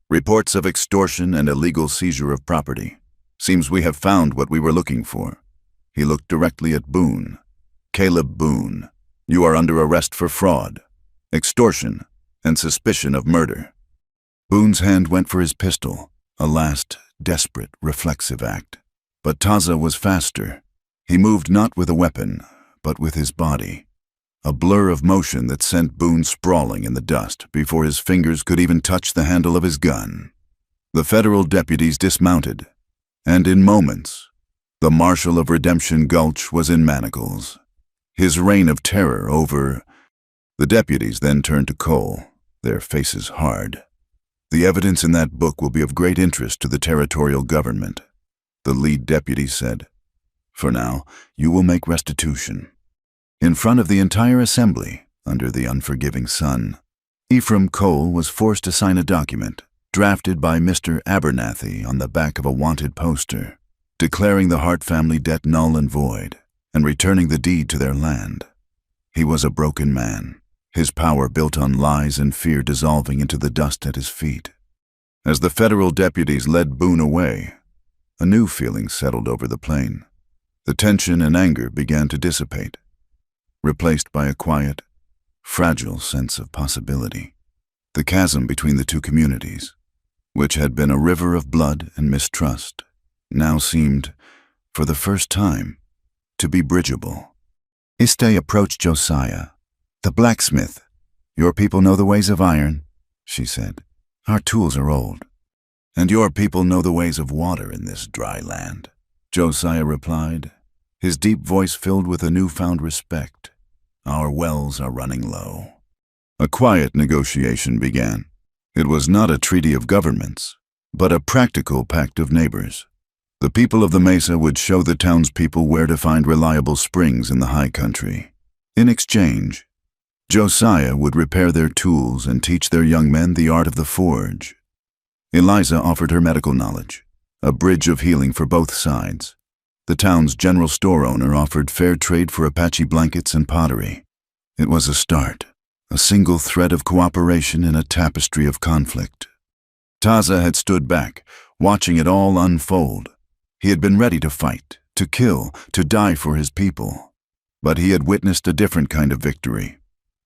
"Reports of extortion and illegal seizure of property. Seems we have found what we were looking for." He looked directly at Boone. "Caleb Boone, you are under arrest for fraud, extortion, and suspicion of murder." Boone's hand went for his pistol, a last, desperate, reflexive act. But Taza was faster. He moved not with a weapon, but with his body. A blur of motion that sent Boone sprawling in the dust before his fingers could even touch the handle of his gun. The federal deputies dismounted, and in moments, the Marshal of Redemption Gulch was in manacles, his reign of terror over. The deputies then turned to Cole, their faces hard. "The evidence in that book will be of great interest to the territorial government," the lead deputy said. "For now, you will make restitution." In front of the entire assembly, under the unforgiving sun, Ephraim Cole was forced to sign a document, drafted by Mr. Abernathy on the back of a wanted poster, declaring the Hart family debt null and void, and returning the deed to their land. He was a broken man, his power built on lies and fear dissolving into the dust at his feet. As the federal deputies led Boone away, a new feeling settled over the plain. The tension and anger began to dissipate, replaced by a quiet, fragile sense of possibility. The chasm between the two communities, which had been a river of blood and mistrust, now seemed, for the first time, to be bridgeable. Iste approached Josiah, the blacksmith. "Your people know the ways of iron," she said. "Our tools are old." "And your people know the ways of water in this dry land," Josiah replied, his deep voice filled with a newfound respect. "Our wells are running low." A quiet negotiation began. It was not a treaty of governments, but a practical pact of neighbors. The people of the Mesa would show the townspeople where to find reliable springs in the high country. In exchange, Josiah would repair their tools and teach their young men the art of the forge. Eliza offered her medical knowledge, a bridge of healing for both sides. The town's general store owner offered fair trade for Apache blankets and pottery. It was a start, a single thread of cooperation in a tapestry of conflict. Taza had stood back, watching it all unfold. He had been ready to fight, to kill, to die for his people. But he had witnessed a different kind of victory.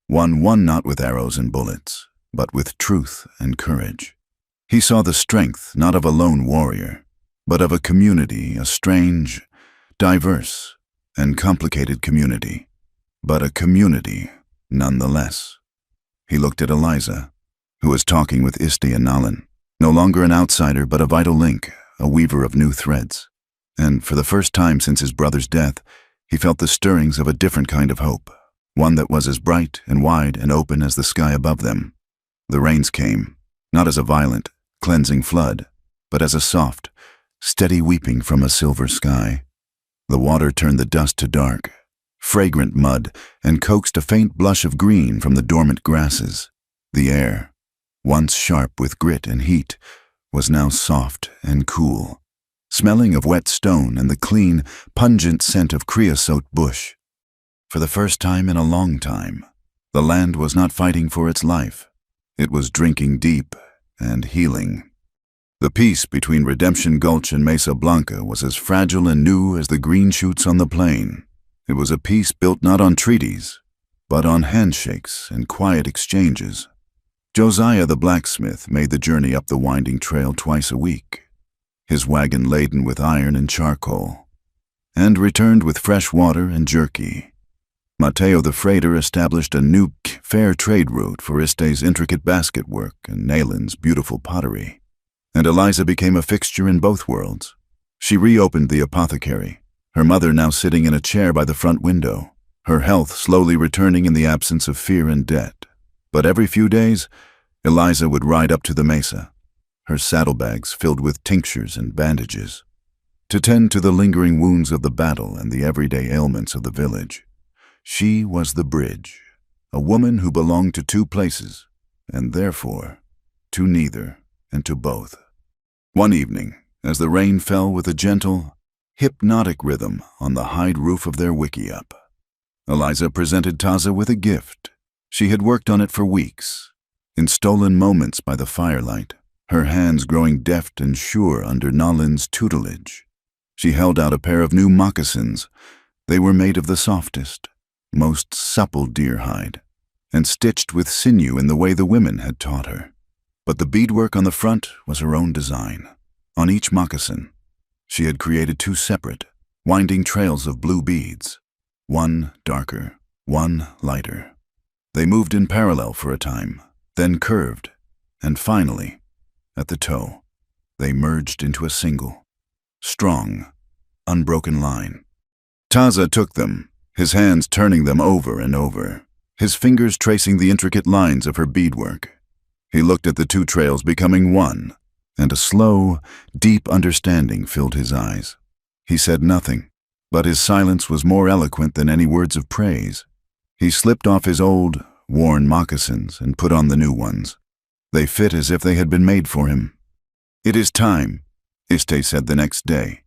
One won not with arrows and bullets, but with truth and courage. He saw the strength not of a lone warrior, but of a community, a strange, diverse, and complicated community, but a community nonetheless. He looked at Eliza, who was talking with Iste and Nalan, no longer an outsider but a vital link, a weaver of new threads. And for the first time since his brother's death, he felt the stirrings of a different kind of hope, one that was as bright and wide and open as the sky above them. The rains came, not as a violent, cleansing flood, but as a soft, steady weeping from a silver sky. The water turned the dust to dark, fragrant mud, and coaxed a faint blush of green from the dormant grasses. The air, once sharp with grit and heat, was now soft and cool, smelling of wet stone and the clean, pungent scent of creosote bush. For the first time in a long time, the land was not fighting for its life. It was drinking deep and healing. The peace between Redemption Gulch and Mesa Blanca was as fragile and new as the green shoots on the plain. It was a peace built not on treaties, but on handshakes and quiet exchanges. Josiah the blacksmith made the journey up the winding trail twice a week, his wagon laden with iron and charcoal, and returned with fresh water and jerky. Mateo the freighter established a new fair trade route for Iste's intricate basket work and Nalan's beautiful pottery. And Eliza became a fixture in both worlds. She reopened the apothecary, her mother now sitting in a chair by the front window, her health slowly returning in the absence of fear and debt. But every few days, Eliza would ride up to the Mesa, her saddlebags filled with tinctures and bandages, to tend to the lingering wounds of the battle and the everyday ailments of the village. She was the bridge, a woman who belonged to two places, and therefore to neither and to both. One evening, as the rain fell with a gentle, hypnotic rhythm on the hide roof of their wickiup, Eliza presented Taza with a gift. She had worked on it for weeks, in stolen moments by the firelight, her hands growing deft and sure under Nalin's tutelage. She held out a pair of new moccasins. They were made of the softest, most supple deer hide, and stitched with sinew in the way the women had taught her. But the beadwork on the front was her own design. On each moccasin, she had created two separate, winding trails of blue beads, one darker, one lighter. They moved in parallel for a time, then curved, and finally, at the toe, they merged into a single, strong, unbroken line. Taza took them, his hands turning them over and over, his fingers tracing the intricate lines of her beadwork. He looked at the two trails becoming one, and a slow, deep understanding filled his eyes. He said nothing, but his silence was more eloquent than any words of praise. He slipped off his old, worn moccasins and put on the new ones. They fit as if they had been made for him. "It is time," Iste said the next day.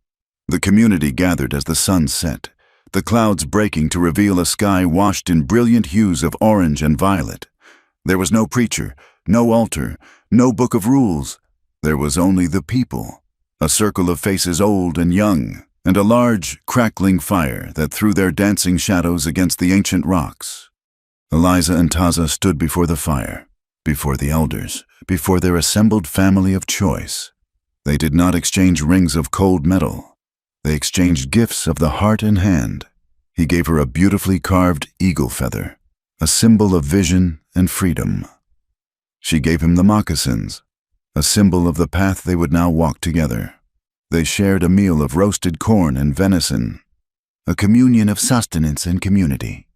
The community gathered as the sun set, the clouds breaking to reveal a sky washed in brilliant hues of orange and violet. There was no preacher, no altar, no book of rules. There was only the people, a circle of faces old and young, and a large, crackling fire that threw their dancing shadows against the ancient rocks. Eliza and Taza stood before the fire, before the elders, before their assembled family of choice. They did not exchange rings of cold metal. They exchanged gifts of the heart and hand. He gave her a beautifully carved eagle feather, a symbol of vision and freedom. She gave him the moccasins, a symbol of the path they would now walk together. They shared a meal of roasted corn and venison, a communion of sustenance and community.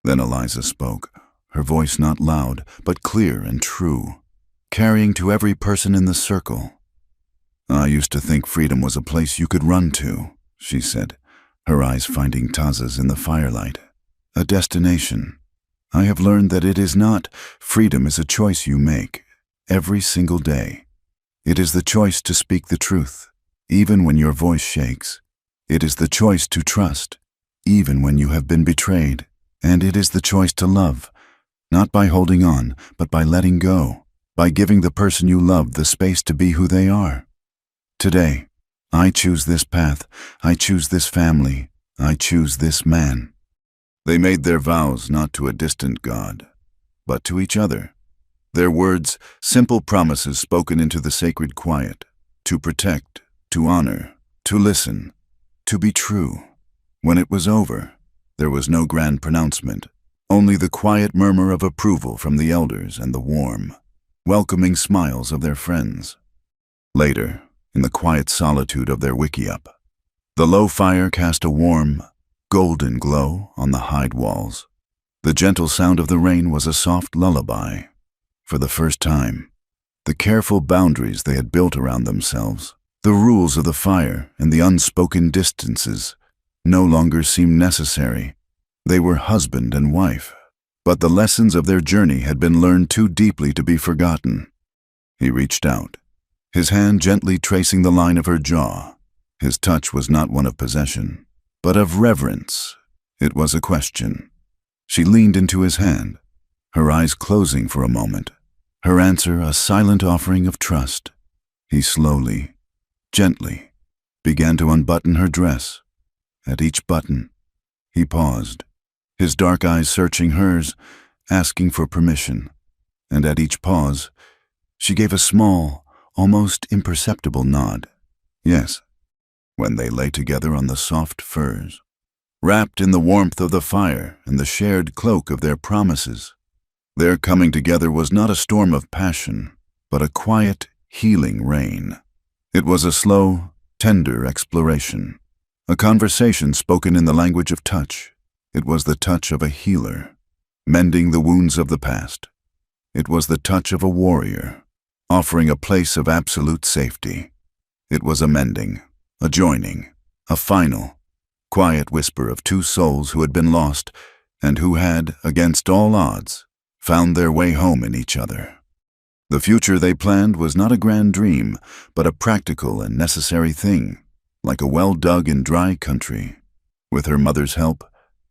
Then Eliza spoke, her voice not loud, but clear and true, carrying to every person in the circle. "I used to think freedom was a place you could run to," she said, her eyes finding Taza's in the firelight. "A destination. I have learned that it is not. Freedom is a choice you make, every single day. It is the choice to speak the truth, even when your voice shakes. It is the choice to trust, even when you have been betrayed. And it is the choice to love, not by holding on, but by letting go, by giving the person you love the space to be who they are. Today, I choose this path, I choose this family, I choose this man." They made their vows not to a distant God, but to each other. Their words, simple promises spoken into the sacred quiet, to protect, to honor, to listen, to be true. When it was over, there was no grand pronouncement, only the quiet murmur of approval from the elders and the warm, welcoming smiles of their friends. Later, in the quiet solitude of their wickiup, the low fire cast a warm, golden glow on the hide walls. The gentle sound of the rain was a soft lullaby. For the first time, the careful boundaries they had built around themselves, the rules of the fire and the unspoken distances, no longer seemed necessary. They were husband and wife, but the lessons of their journey had been learned too deeply to be forgotten. He reached out, his hand gently tracing the line of her jaw. His touch was not one of possession, but of reverence. It was a question. She leaned into his hand, her eyes closing for a moment, her answer a silent offering of trust. He slowly, gently, began to unbutton her dress. At each button, he paused, his dark eyes searching hers, asking for permission. And at each pause, she gave a small, almost imperceptible nod. Yes. When they lay together on the soft furs, wrapped in the warmth of the fire and the shared cloak of their promises, their coming together was not a storm of passion, but a quiet, healing rain. It was a slow, tender exploration, a conversation spoken in the language of touch. It was the touch of a healer, mending the wounds of the past. It was the touch of a warrior, offering a place of absolute safety. It was a mending, a joining, a final, quiet whisper of two souls who had been lost, and who had, against all odds, found their way home in each other. The future they planned was not a grand dream, but a practical and necessary thing, like a well-dug and dry country. With her mother's help,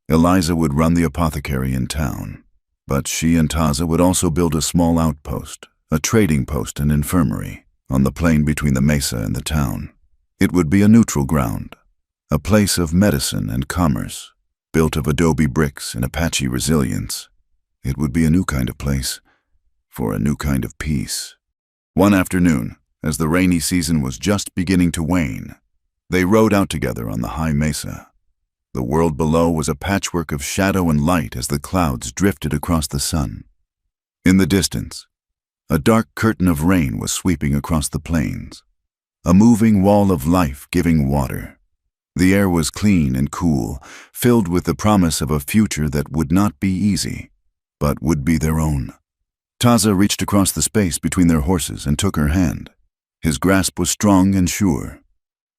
Eliza would run the apothecary in town, but she and Taza would also build a small outpost, a trading post and infirmary, on the plain between the mesa and the town. It would be a neutral ground, a place of medicine and commerce, built of adobe bricks and Apache resilience. It would be a new kind of place, for a new kind of peace. One afternoon, as the rainy season was just beginning to wane, they rode out together on the high mesa. The world below was a patchwork of shadow and light as the clouds drifted across the sun. In the distance, a dark curtain of rain was sweeping across the plains, a moving wall of life giving water. The air was clean and cool, filled with the promise of a future that would not be easy, but would be their own. Taza reached across the space between their horses and took her hand. His grasp was strong and sure.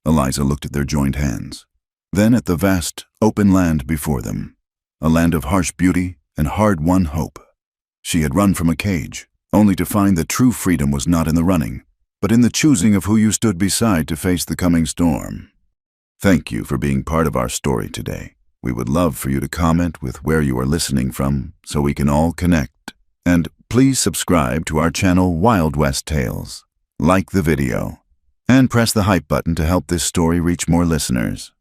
Eliza looked at their joined hands, then at the vast, open land before them, a land of harsh beauty and hard-won hope. She had run from a cage, only to find that true freedom was not in the running, but in the choosing of who you stood beside to face the coming storm. Thank you for being part of our story today. We would love for you to comment with where you are listening from so we can all connect. And please subscribe to our channel Wild West Tales, like the video, and press the hype button to help this story reach more listeners.